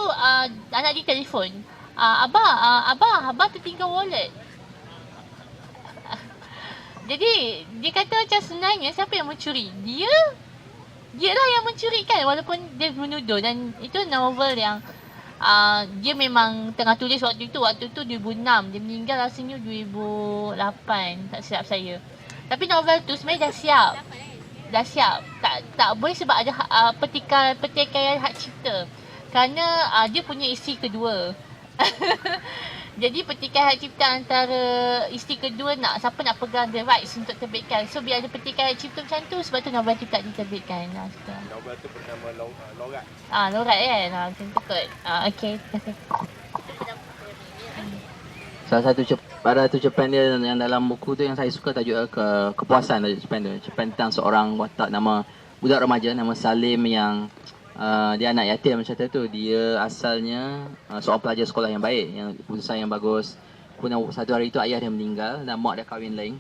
anak dia telefon, Abah tertinggal wallet. Jadi dia kata macam sebenarnya siapa yang mencuri? Dia lah yang mencuri kan, walaupun dia menuduh. Dan itu novel yang dia memang tengah tulis waktu tu 2006. Dia meninggal rasanya 2008, tak silap saya. Tapi novel tu sebenarnya dah siap. Tak boleh sebab ada pertikaian hak cipta. Kerana dia punya isteri kedua. Jadi pertikaian hak cipta antara isteri kedua siapa nak pegang the rights untuk terbitkan. So bila ada pertikaian hak cipta macam tu, sebab tu novel tu tak diterbitkan. Novel tu bernama Lorat. Lorat kan? Macam tu kot. Okay, terima kasih. Salah satu cerpen dia yang dalam buku tu yang saya suka tajuk kepuasan tajuk cerpen tentang seorang watak nama budak remaja nama Salim yang dia anak yatim macam tu. Dia asalnya seorang pelajar sekolah yang baik, yang lulusan yang bagus. Kemudian satu hari itu ayah dia meninggal dan mak dia kahwin lain.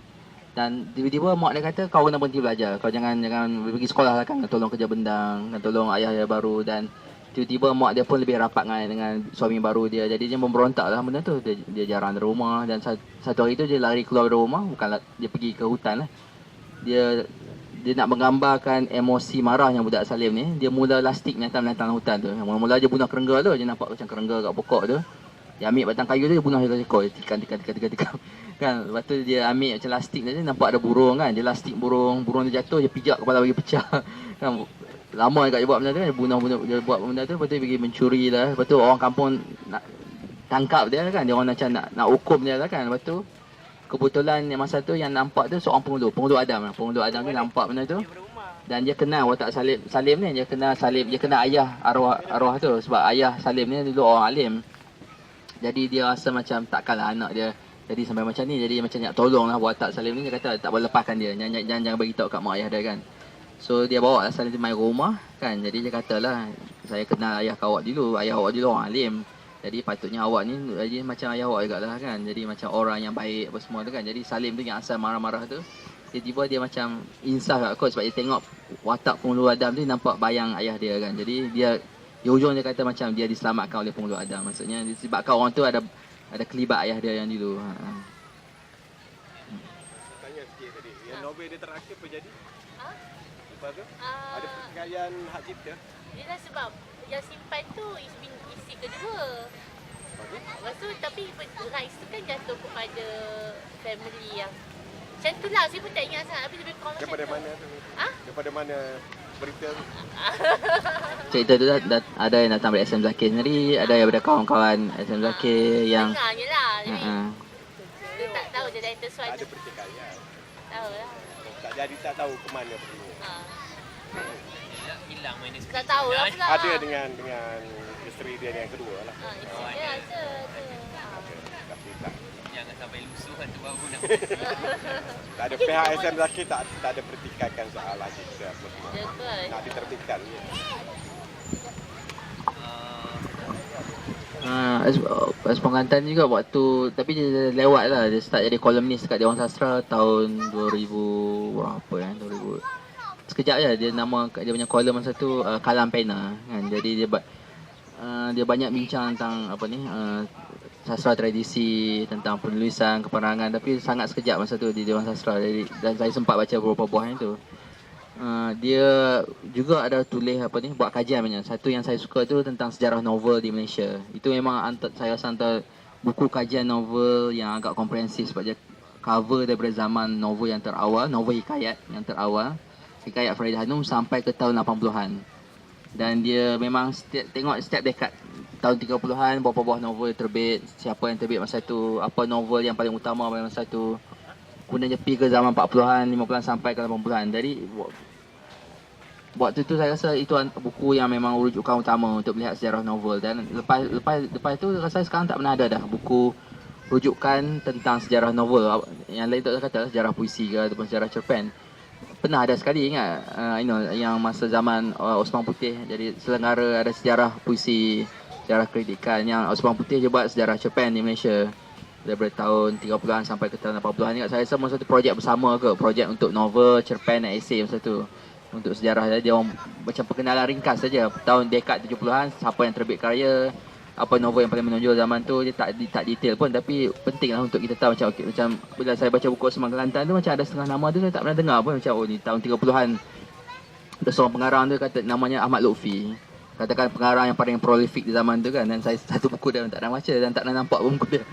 Dan tiba-tiba mak dia kata, kau kena berhenti belajar. Kau jangan pergi sekolah lah kan, tolong kerja bendang, dan tolong ayah dia baru. Dan tiba-tiba mak dia pun lebih rapat dengan suami baru dia. Jadi dia memberontak lah benda tu. Dia jarang dari rumah dan satu hari tu dia lari keluar dari rumah. Bukanlah dia pergi ke hutan lah. Dia nak menggambarkan emosi marahnya budak Salim ni. Dia mula lastik menantang hutan tu. Mula-mula dia bunuh kerengga tu. Dia nampak macam kerengga kat pokok tu. Dia ambil batang kayu tu, dia bunuh ekor. Dia tikam. Kan? Lepas tu dia ambil macam lastik tu, dia nampak ada burung kan. Dia lastik burung dia jatuh, dia pijak kepala bagi pecah. Kan? Lama dekat dia buat benda tu kan. Dia buat benda tu, lepas tu dia pergi mencuri lah. Lepas tu orang kampung nak tangkap dia kan. Dia orang macam nak hukum dia lah kan. Lepas tu kebetulan masa tu yang nampak tu seorang penghulu Adam tu nampak benda tu dan dia kenal watak Salim ni, dia kenal ayah arwah tu sebab ayah Salim ni dulu orang alim. Jadi dia rasa macam takkanlah anak dia jadi sampai macam ni, jadi macam nak tolonglah watak Salim ni. Dia kata tak boleh lepaskan dia, jangan bagi tahu kat mak ayah dia kan. So dia bawa lah Salim main rumah kan. Jadi dia katalah, saya kenal ayah awak dulu orang alim. Jadi patutnya awak ni jadi macam ayah awak jugalah kan. Jadi macam orang yang baik apa semua tu kan. Jadi Salim tu yang asal marah-marah tu, tiba-tiba dia macam insaf kat kot sebab dia tengok watak penghulu Adam tu, nampak bayang ayah dia kan. Jadi dia di hujung dia kata macam dia diselamatkan oleh penghulu Adam. Maksudnya disebabkan orang tu ada kelibat ayah dia yang dulu. Tanya sikit tadi, yang novel dia terakhir apa jadi? Lepas tu ada pertikaian hak cipta. Dia dah sebab yang simpan tu isteri kedua. Lepas tu tapi rights tu kan jatuh kepada family yang macam tu lah. Saya pun tak ingat sangat tapi lebih kurang macam tu. Daripada mana tu? Daripada mana berita tu. Cerita tu ada yang datang dari SM Zakir sendiri, ada yang daripada kawan-kawan SM Zakir yang Dengar je lah. Tapi uh, dia tak tahu je director Tak Swan ada tu. pertikaian. Tahu lah. Tak jadi tak tahu ke mana pergi. Ha. Hilang minus. Tak tahu lah pula. Ada dengan isteri dia yang kedua lah. Ha, isteri dia ada. Tapi tak Jangan sampai lusuh tu baru nak. tak ada pihak SM Zakir tak ada pertikaikan soal lagi kita Betul. nak diterbitkan je. As Pengantin juga waktu, tapi dia lewat lah, dia start jadi kolumnis kat Dewan Sastra tahun 2000 berapa 2000. Sekejap je dia punya kolum masa tu Kalam Pena kan. Jadi dia banyak bincang tentang sastra tradisi, tentang penulisan, keperangan, tapi sangat sekejap masa tu di Dewan Sastra. Jadi, dan saya sempat baca beberapa buah itu. Dia juga ada tulis buat kajian banyak. Satu yang saya suka tu tentang sejarah novel di Malaysia. Itu memang saya rasa antara buku kajian novel yang agak komprehensif sebab dia cover daripada zaman novel yang terawal, novel hikayat yang terawal, hikayat Farid Hanum sampai ke tahun 80-an. Dan dia memang tengok setiap dekad tahun 30-an berapa buah novel terbit, siapa yang terbit masa tu, apa novel yang paling utama pada masa tu. Kemudian dia pergi ke zaman 40-an, 50-an sampai ke 80-an. Jadi waktu tu saya rasa itu buku yang memang rujukan utama untuk melihat sejarah novel. Dan lepas tu rasa sekarang tak pernah ada dah buku rujukan tentang sejarah novel. Yang lain tak kata sejarah puisi ke ataupun sejarah cerpen. Pernah ada sekali ingat yang masa zaman Osman Putih, jadi selenggara ada sejarah puisi, sejarah kritikan. Yang Osman Putih je buat sejarah cerpen di Malaysia daripada tahun 30-an sampai ke tahun 80-an. Ingat saya sama satu projek bersama ke, projek untuk novel, cerpen dan esei masa tu. Untuk sejarah dia orang macam perkenalan ringkas saja tahun dekad 70-an, siapa yang terbit karya, apa novel yang paling menonjol zaman tu. Dia tak detail pun, tapi pentinglah untuk kita tahu macam bila saya baca buku Osman Kelantan tu, macam ada setengah nama tu saya tak pernah dengar pun. Macam ni tahun 30-an ada seorang pengarang tu kata namanya Ahmad Lutfi, katakan pengarang yang paling prolific di zaman tu kan. Dan saya satu buku dia tak pernah baca dan tak pernah nampak pun buku dia.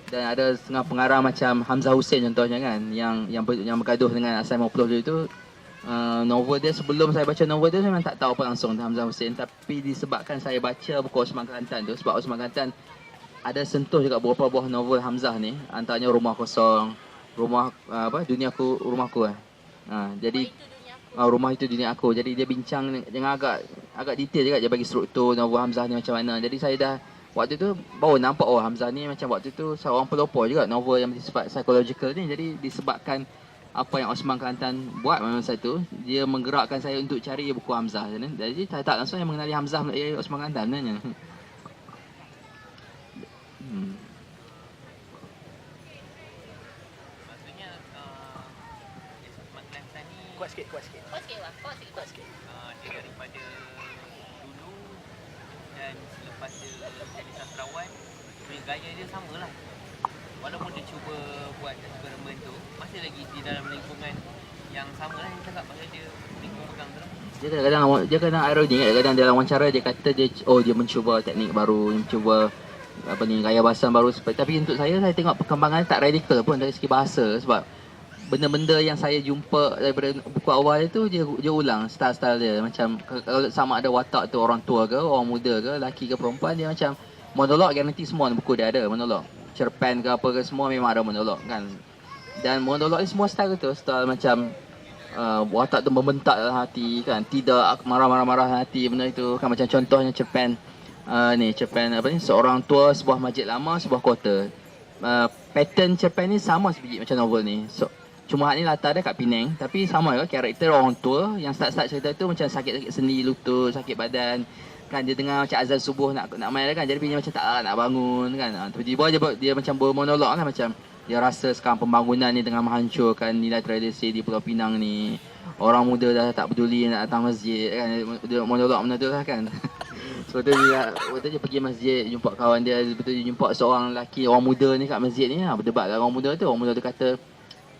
Dan ada setengah pengarang macam Hamzah Hussein contohnya kan, yang bergaduh dengan Asai Moploh dulu tu. Novel dia, sebelum saya baca novel dia, saya memang tak tahu apa langsung tentang Hamzah Hussein. Tapi disebabkan saya baca buku Osman Kelantan tu, sebab Osman Kelantan ada sentuh juga beberapa buah novel Hamzah ni, antaranya Rumah Kosong, Duniaku, Rumahku jadi Rumah Itu Dunia Aku. Jadi dia bincang dengan agak detail juga, dia bagi struktur novel Hamzah ni macam mana. Jadi saya dah waktu tu baru nampak Hamzah ni macam waktu tu seorang pelopor juga novel yang bersifat psychological ni. Jadi disebabkan apa yang Osman Kelantan buat masa tu, dia menggerakkan saya untuk cari buku Hamzah. Jadi saya tak langsung yang mengenali Hamzah melalui Osman Kelantan sebenarnya. Maksudnya Osman Kelantan ni Kuat sikit. Kuat sikit. Dia daripada dulu dan selepas dia jadi sastrawan, gaya dia samalah. Walaupun dia cuba buat eksperimen tu, masih lagi di dalam lingkungan yang sama lah. Yang cakap pasal dia lingkungan pegang tu. Dia kadang ironi, kadang dalam wawancara dia kata dia mencuba teknik baru, mencuba gaya bahasa baru. Tapi untuk saya tengok perkembangan tak radikal pun dari segi bahasa. Sebab benda-benda yang saya jumpa daripada buku awal itu dia ulang style dia. Macam kalau sama ada watak tu orang tua ke, orang muda ke, lelaki ke perempuan, dia macam monolog garanti semua buku dia ada monolog. Cerpen ke apa ke semua memang ada monolog kan. Dan monolog ni semua style tu, style macam watak tu membentak dalam hati kan, tidak marah-marah hati benda itu kan. Macam contohnya cerpen cerpen seorang tua sebuah masjid lama sebuah kota. Pattern cerpen ni sama sebiji macam novel ni. Cuma hak ni latar dia kat Penang, tapi sama juga karakter orang tua yang start cerita tu macam sakit sendi lutut, sakit badan kan. Dia dengar macam azan subuh nak main kan, jadi dia macam tak nak bangun kan. Tiba-tiba dia macam bermonolog kan, macam dia rasa sekarang pembangunan ni tengah menghancurkan nilai tradisi di Pulau Pinang ni. Orang muda dah tak peduli nak datang masjid kan. Dia monolog benda tu lah kan. So dia pergi masjid, jumpa kawan dia, betul dia jumpa seorang lelaki, orang muda ni kat masjid ni berdebat lah orang muda tu. Orang muda tu kata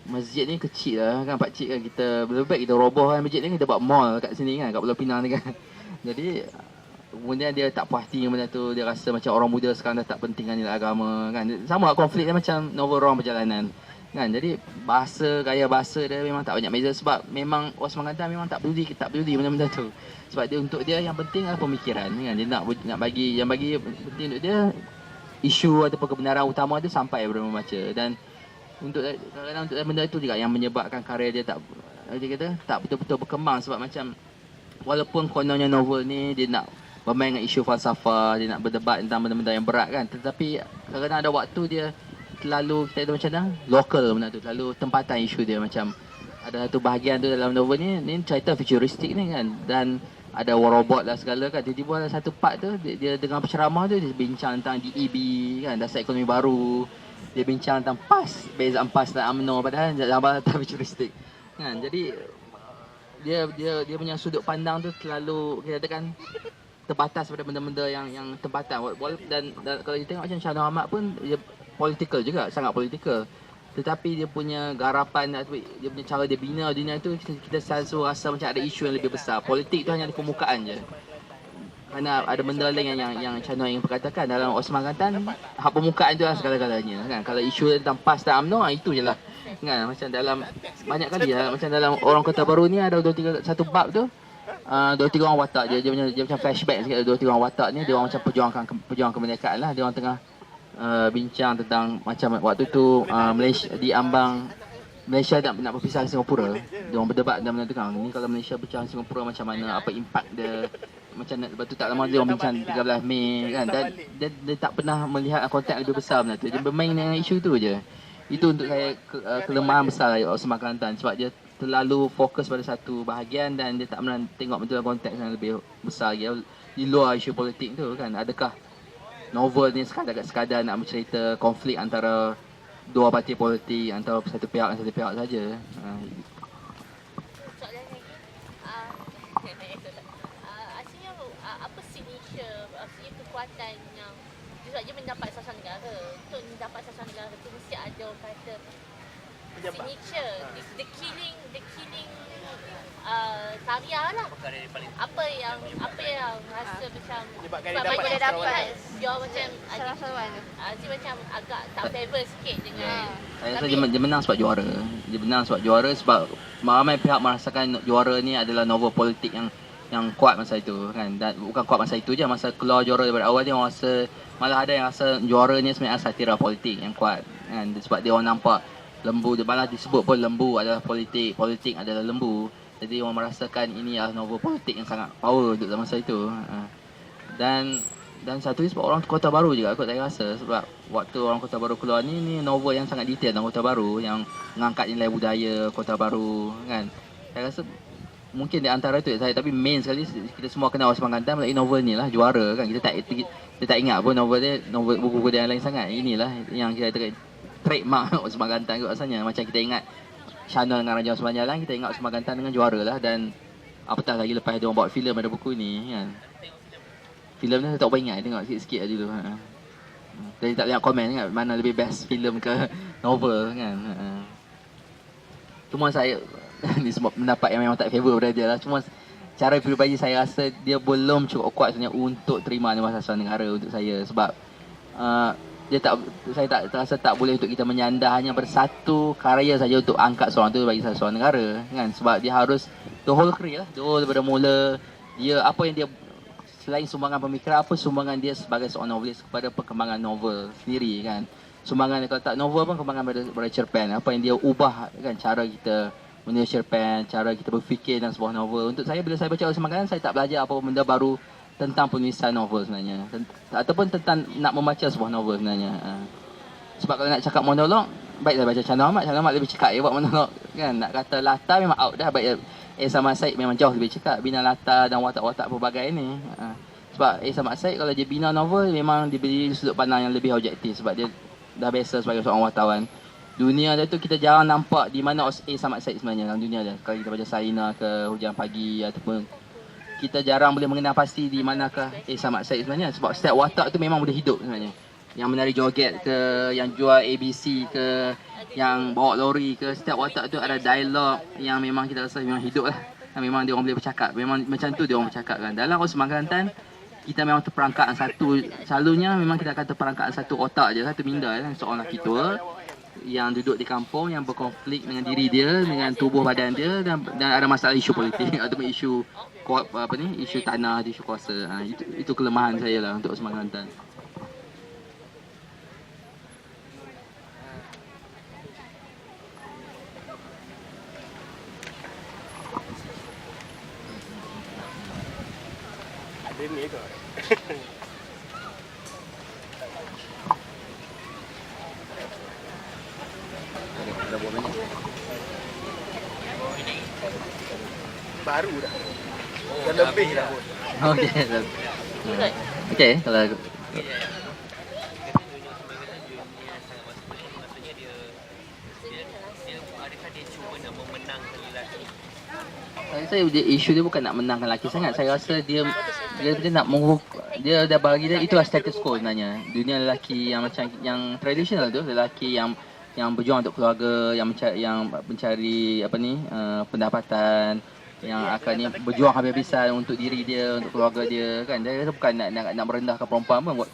masjid ni kecil lah kan pakcik kan, kita lebih baik kita roboh kan masjid ni, kita buat mall kat sini kan, kat Pulau Pinang ni kan. Jadi kemudian dia tak puas hati benda tu, dia rasa macam orang muda sekarang dah tak pentingkan nilai agama kan. Sama konflik dia macam novel Ruang Perjalanan. kan. Jadi gaya bahasa dia memang tak banyak beza sebab memang Osman Ghantam memang tak peduli benda-benda tu. Sebab dia untuk dia yang penting adalah pemikiran kan. Dia nak bagi yang bagi penting untuk dia isu ataupun kebenaran utama tu sampai kepada membaca. Dan untuk kadang-kadang untuk benda itu juga yang menyebabkan karya dia tak betul-betul berkembang sebab macam walaupun kononnya novel ni dia nak bermain dengan isu falsafah, dia nak berdebat tentang benda-benda yang berat kan, tetapi kadang-kadang ada waktu dia terlalu kita macam mana lokal benda tu, terlalu tempatan isu dia. Macam ada satu bahagian tu dalam novel ni cerita futuristik ni kan, dan ada war robot lah segala kan. Tiba-tiba ada satu part tu dia dengan penceramah tu dia bincang tentang DEB kan, dasar ekonomi baru. Dia bincang tentang bezaan PAS dan UMNO, padahal dalam tak futuristik kan. Jadi dia punya sudut pandang tu terlalu kita katakan terbatas pada benda-benda yang tempatan. Dan kalau kita tengok macam Shah Nur Ahmad pun dia political juga, sangat political. Tetapi dia punya garapan, dia punya cara dia bina dunia tu, kita selalu rasa macam ada isu yang lebih besar. Politik tu hanya di permukaan je. Kerana ada benda lain yang Shah Nur ingin perkatakan dalam Osman Ghantam, hak permukaan tu lah segala-galanya kan. Kalau isu tentang PAS dan UMNO, itu je lah kan. Macam dalam banyak kali lah, macam dalam Orang Kota Baru ni ada 2-3 satu bab tu, 2-3 orang watak dia macam flashback sikit. 2-3 orang watak ni dia orang macam perjuang kemerdekaan lah. Dia orang tengah bincang tentang macam waktu tu Malaysia di ambang Malaysia nak berpisah dengan Singapura. Dia orang berdebat dalam benda tu kan. Ni kalau Malaysia berpisah dengan Singapura macam mana, apa impak dia, macam lepas tu tak lama dia orang bincang 13 Mei kan. Dan dia tak pernah melihat konteks lebih besar benda tu. Dia bermain dengan isu tu je. Itu untuk saya kelemahan besar Osman Ghantam sebab dia terlalu fokus pada satu bahagian dan dia tak pernah tengok betul konteks yang lebih besar lagi di luar isu politik tu kan. Adakah novel ni sekadar nak bercerita konflik antara dua parti politik, antara satu pihak dan satu pihak saja? Soalan lagi. Asalnya apa signature, maksudnya kekuatan yang sebab dia mendapat sasuan negara. Untuk mendapat sasuan negara tu mesti ada orang kata signature, the killing karya lah. Apa yang rasa macam sebab banyak dia dapat dia macam Aziz macam agak tak favor sikit dengan Saya rasa dia menang sebab juara. Dia menang sebab juara sebab ramai pihak merasakan juara ni adalah novel politik yang kuat masa itu kan. Dan bukan kuat masa itu je, masa keluar juara daripada awal dia orang rasa, malah ada yang rasa juara ni sebenarnya satira politik yang kuat kan. Sebab dia orang nampak lembu, dia malah disebut pun lembu adalah politik adalah lembu. Jadi orang merasakan ini adalah novel politik yang sangat power untuk masa itu. Dan satu ni sebab Orang Kota Baru juga kot saya rasa, sebab waktu Orang Kota Baru keluar ni novel yang sangat detail tentang Kota Baru, yang mengangkat nilai budaya Kota Baru kan. Saya rasa mungkin di antara itu saya, tapi main sekali kita semua kenal Osman Ghantam melalui novel ni lah, juara kan. Kita tak ingat pun novel dia, buku-buku dia yang lain sangat. Inilah yang kita trademark Osman Ghantam kot rasanya. Macam kita ingat Shah Nur dengan Raja Osman Jalan, kita ingat Osman Ghantam dengan juara lah. Dan apatah lagi lepas dia orang buat filem ada buku ni kan. Filem ni saya tak ingat, tengok sikit-sikit lah dulu. Jadi tak lihat komen kan, mana lebih best filem ke novel kan. Cuma saya ni semua pendapat yang memang tak favor pada dia lah. Cuma cara peribadi saya rasa dia belum cukup kuat sebenarnya untuk terima Dewan Sasuan Negara untuk saya. Sebab saya rasa tak boleh untuk kita menyandar hanya bersatu karya saja untuk angkat seorang tu bagi Sasuan Negara kan. Sebab dia harus the whole career lah, the whole daripada mula dia, apa yang dia selain sumbangan pemikiran, apa sumbangan dia sebagai seorang novelis kepada perkembangan novel sendiri kan. Sumbangan dia, kalau tak novel pun kembangan pada cerpen, apa yang dia ubah kan, cara kita menulis cerpen, cara kita berfikir dalam sebuah novel. Untuk saya, bila saya baca Osman Ghantam, saya tak belajar apa benda baru tentang penulisan novel sebenarnya, ataupun tentang nak membaca sebuah novel sebenarnya. Sebab kalau nak cakap monolog, baik saya baca Shah Nur Ahmad lebih cekap dia buat monolog kan. Nak kata latar memang out dah, baik Samad Said memang jauh lebih cekap bina latar dan watak-watak pelbagai ni. Sebab Samad Said kalau dia bina novel memang dia beri sudut pandang yang lebih objektif, sebab dia dah biasa sebagai seorang wartawan. Dunia dia tu kita jarang nampak di mana Samad Said sebenarnya dalam dunia dia. Kalau kita baca Sarina ke Hujan Pagi, ataupun kita jarang boleh mengenal pasti di manakah Samad Said sebenarnya. Sebab setiap watak tu memang boleh hidup sebenarnya. Yang menari joget ke, yang jual ABC ke, yang bawa lori ke, setiap watak tu ada dialog yang memang kita rasa memang hidup lah. Memang dia orang boleh bercakap, memang macam tu dia orang bercakap kan. Dalam Osman Ghantam, kita memang terperangkap satu, selalunya memang kita akan terperangkap satu otak je, satu minda kan. Seorang lelaki tua yang duduk di kampung yang berkonflik dengan diri dia, dengan tubuh badan dia, dan ada masalah isu politik ataupun isu isu tanah, isu kuasa. Itu kelemahan saya lah untuk Osman Kelantan. Ada ni ke? Dah buat banyak. Baru dah. Dah lebih dah pun. Okey. Okey, kalau saya isu dia bukan nak menangkan lelaki sangat. Saya rasa dia nak dia dah bagi dia itulah status quo sebenarnya. Dunia lelaki yang macam yang tradisional tu, lelaki yang berjuang untuk keluarga, yang mencari pendapatan, yang akan berjuang habis-habisan untuk diri dia, untuk keluarga dia kan. Dia rasa bukan nak merendahkan perempuan pun.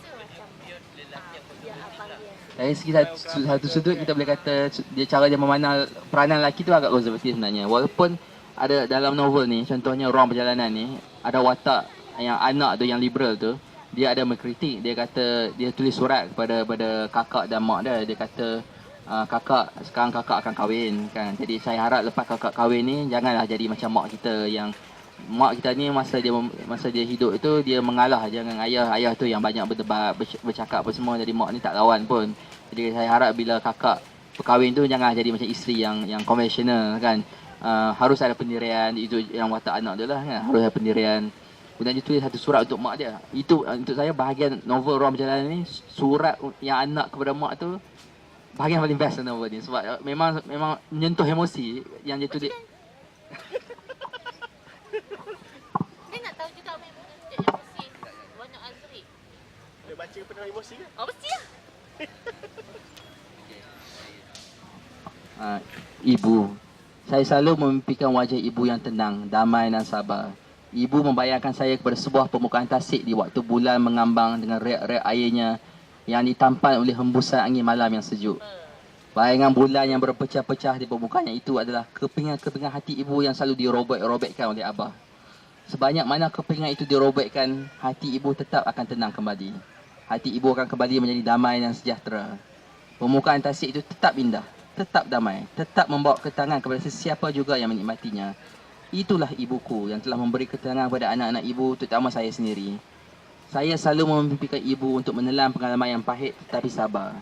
Dari segi satu sudut kita boleh kata cara dia memandang peranan lelaki tu agak konservatif sebenarnya. Walaupun ada dalam novel ni, contohnya Ruang Perjalanan ni, ada watak yang anak tu, yang liberal tu, dia ada mengkritik. Dia kata, dia tulis surat kepada kakak dan mak dia. Dia kata, sekarang kakak akan kahwin kan. Jadi saya harap lepas kakak kahwin ni, janganlah jadi macam mak kita, yang mak kita ni masa dia hidup itu dia mengalah dengan ayah tu yang banyak berdebat, bercakap apa semua. Jadi mak ni tak lawan pun. Jadi saya harap bila kakak berkahwin tu, jangan jadi macam isteri yang konvensional kan. Harus ada pendirian. Itu yang watak anak tu lah kan. Harus ada pendirian. Kemudian dia tulis satu surat untuk mak dia. Itu untuk saya bahagian novel Ruang Perjalanan ni, surat yang anak kepada mak tu bahagian paling best novel ni. Sebab memang menyentuh emosi yang dia tulis. Saya nak tahu juga apa yang menyentuh emosi Wana Azri. Dia baca penuh emosi ke? Oh, mesti lah. Ibu. Saya selalu memimpikan wajah ibu yang tenang, damai dan sabar. Ibu membayangkan saya kepada sebuah permukaan tasik di waktu bulan mengambang dengan riak-riak airnya yang ditampan oleh hembusan angin malam yang sejuk. Bayangan bulan yang berpecah-pecah di permukaan itu adalah kepingan-kepingan hati ibu yang selalu dirobek-robekkan oleh Abah. Sebanyak mana kepingan itu dirobekkan, hati ibu tetap akan tenang kembali. Hati ibu akan kembali menjadi damai dan sejahtera. Permukaan tasik itu tetap indah, tetap damai, tetap membawa ketenangan kepada sesiapa juga yang menikmatinya. Itulah ibuku yang telah memberi ketenangan kepada anak-anak ibu, terutama saya sendiri. Saya selalu memimpikan ibu untuk menelan pengalaman yang pahit tetapi sabar.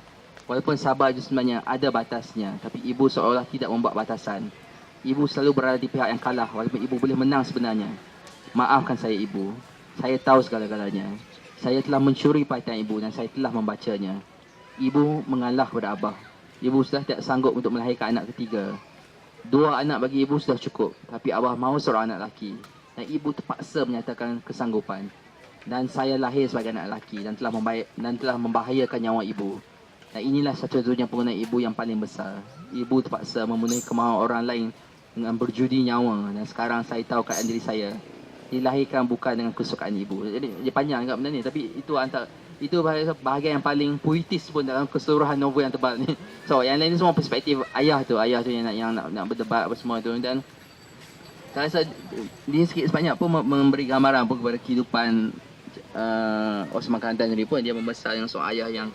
Walaupun sabar itu sebenarnya ada batasnya, tapi ibu seolah tidak membuat batasan. Ibu selalu berada di pihak yang kalah walaupun ibu boleh menang sebenarnya. Maafkan saya ibu. Saya tahu segala-galanya. Saya telah mencuri perhatian ibu dan saya telah membacanya. Ibu mengalah kepada Abah. Ibu sudah tidak sanggup untuk melahirkan anak ketiga. 2 anak bagi ibu sudah cukup. Tapi Abah mahu seorang anak lelaki. Dan ibu terpaksa menyatakan kesanggupan. Dan saya lahir sebagai anak lelaki dan telah membahayakan nyawa ibu. Dan inilah satu-satunya pengguna ibu yang paling besar. Ibu terpaksa memenuhi kemahuan orang lain dengan berjudi nyawa. Dan sekarang saya tahu keadaan diri saya. Dilahirkan bukan dengan kesukaan ibu. Jadi dia panjang agak benda ni. Tapi itu bahagian yang paling puitis pun dalam keseluruhan novel yang tebal ni. So yang lain ni semua perspektif ayah tu yang nak berdebat apa semua tu. Dan saya rasa dia sikit sebanyak pun memberi gambaran pun kepada kehidupan Osman Kelantan sendiri pun. Dia membesar dengan seorang ayah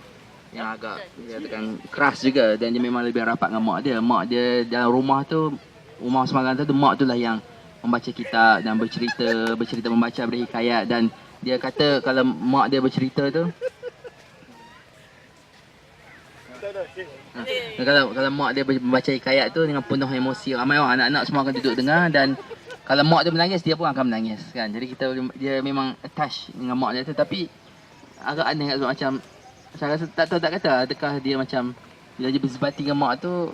yang agak dikatakan keras juga. Dan dia memang lebih rapat dengan mak dia. Mak dia dalam rumah Osman Kelantan tu, mak tu lah yang membaca kitab dan bercerita membaca, berhikayat. Dan dia kata kalau mak dia bercerita tu, kalau mak dia membaca hikayat tu dengan penuh emosi, ramai orang anak-anak semua akan duduk dengar. Dan kalau mak dia menangis, dia pun akan menangis kan. Jadi dia memang attach dengan mak dia tu. Tapi agak aneh macam saya rasa tak kata adakah dia macam bila dia bersebati dengan mak tu,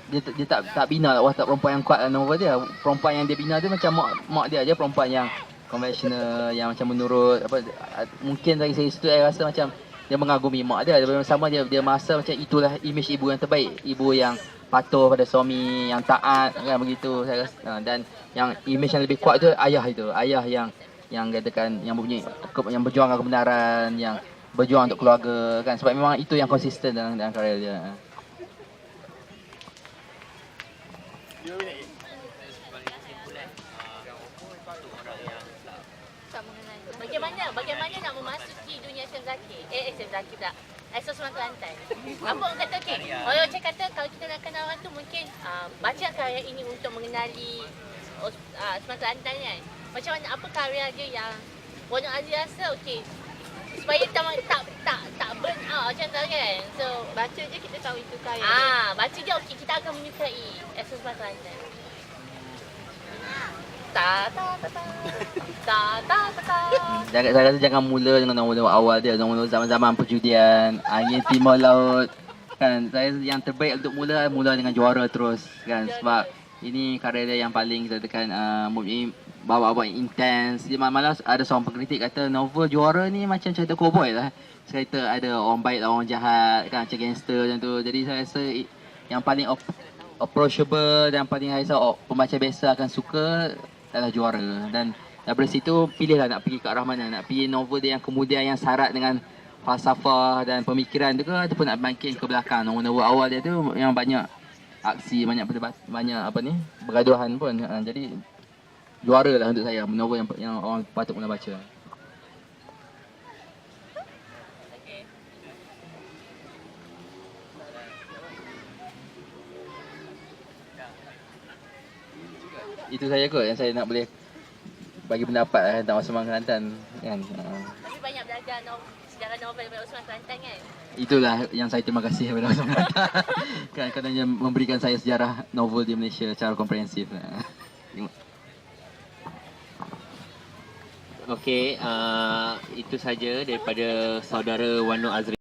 dia tak bina lah watak perempuan yang kuat dalam novel dia. Perempuan yang dia bina tu macam mak dia aja, perempuan yang konvensional, yang macam menurut mungkin dari segi situ saya rasa macam dia mengagumi mak dia. Sama dia merasa macam itulah imej ibu yang terbaik, ibu yang patuh pada suami, yang taat kan, begitu saya rasa. Dan yang imej yang lebih kuat tu ayah yang katakan yang berjuangkan kebenaran, yang berjuang untuk keluarga kan. Sebab memang itu yang konsisten dalam karya dia. Sebagai kesimpulan, untuk orang yang Tak mengenai. Bagaimana nak memasuki dunia Sam Zaki? Sam Zaki tak. Exo Sumatera Kelantan. Apa orang kata okey? Orang cakap kata kalau kita nak kenal orang tu mungkin baca karya ini untuk mengenali Sumatera Kelantan kan. Macam mana apa karya dia yang Warna Azri rasa okey supaya tak burn out macam tu kan. So Baca je kita tahu itu karya. baca je okey kita akan menyukai Exo Sumatera Kelantan. Ta ta ta ta. Ta ta ta ta. Saya rasa jangan mula dengan nombor-nombor awal dia, nombor zaman-zaman perjudian, angin timur laut. Kan, saya yang terbaik untuk mula dengan juara terus kan, sebab ini karya dia yang paling kita tekan bawa-bawa intens. Dia malah ada seorang pengkritik kata novel juara ni macam cerita cowboy lah. Cerita ada orang baik lawan orang jahat kan, macam gangster macam tu. Jadi saya rasa yang paling approachable dan paling saya rasa pembaca biasa akan suka adalah juara. Dan daripada situ pilihlah nak pergi ke arah mana, nak pergi novel dia yang kemudian yang syarat dengan falsafah dan pemikiran tu ke, ataupun nak bangkit ke belakang. Novel awal dia tu yang banyak aksi, banyak perdebat, banyak bergaduhan pun. Jadi juara lah untuk saya novel yang orang patut mula baca. Itu saja kot yang saya nak boleh bagi pendapat tentang Osman Kelantan kan. Tapi banyak belajar sejarah novel daripada Osman Kelantan kan. Itulah yang saya terima kasih kepada Osman Kelantan kan, kerana dia memberikan saya sejarah novel di Malaysia secara komprehensif. Okey, itu saja daripada saudara Wano Azri.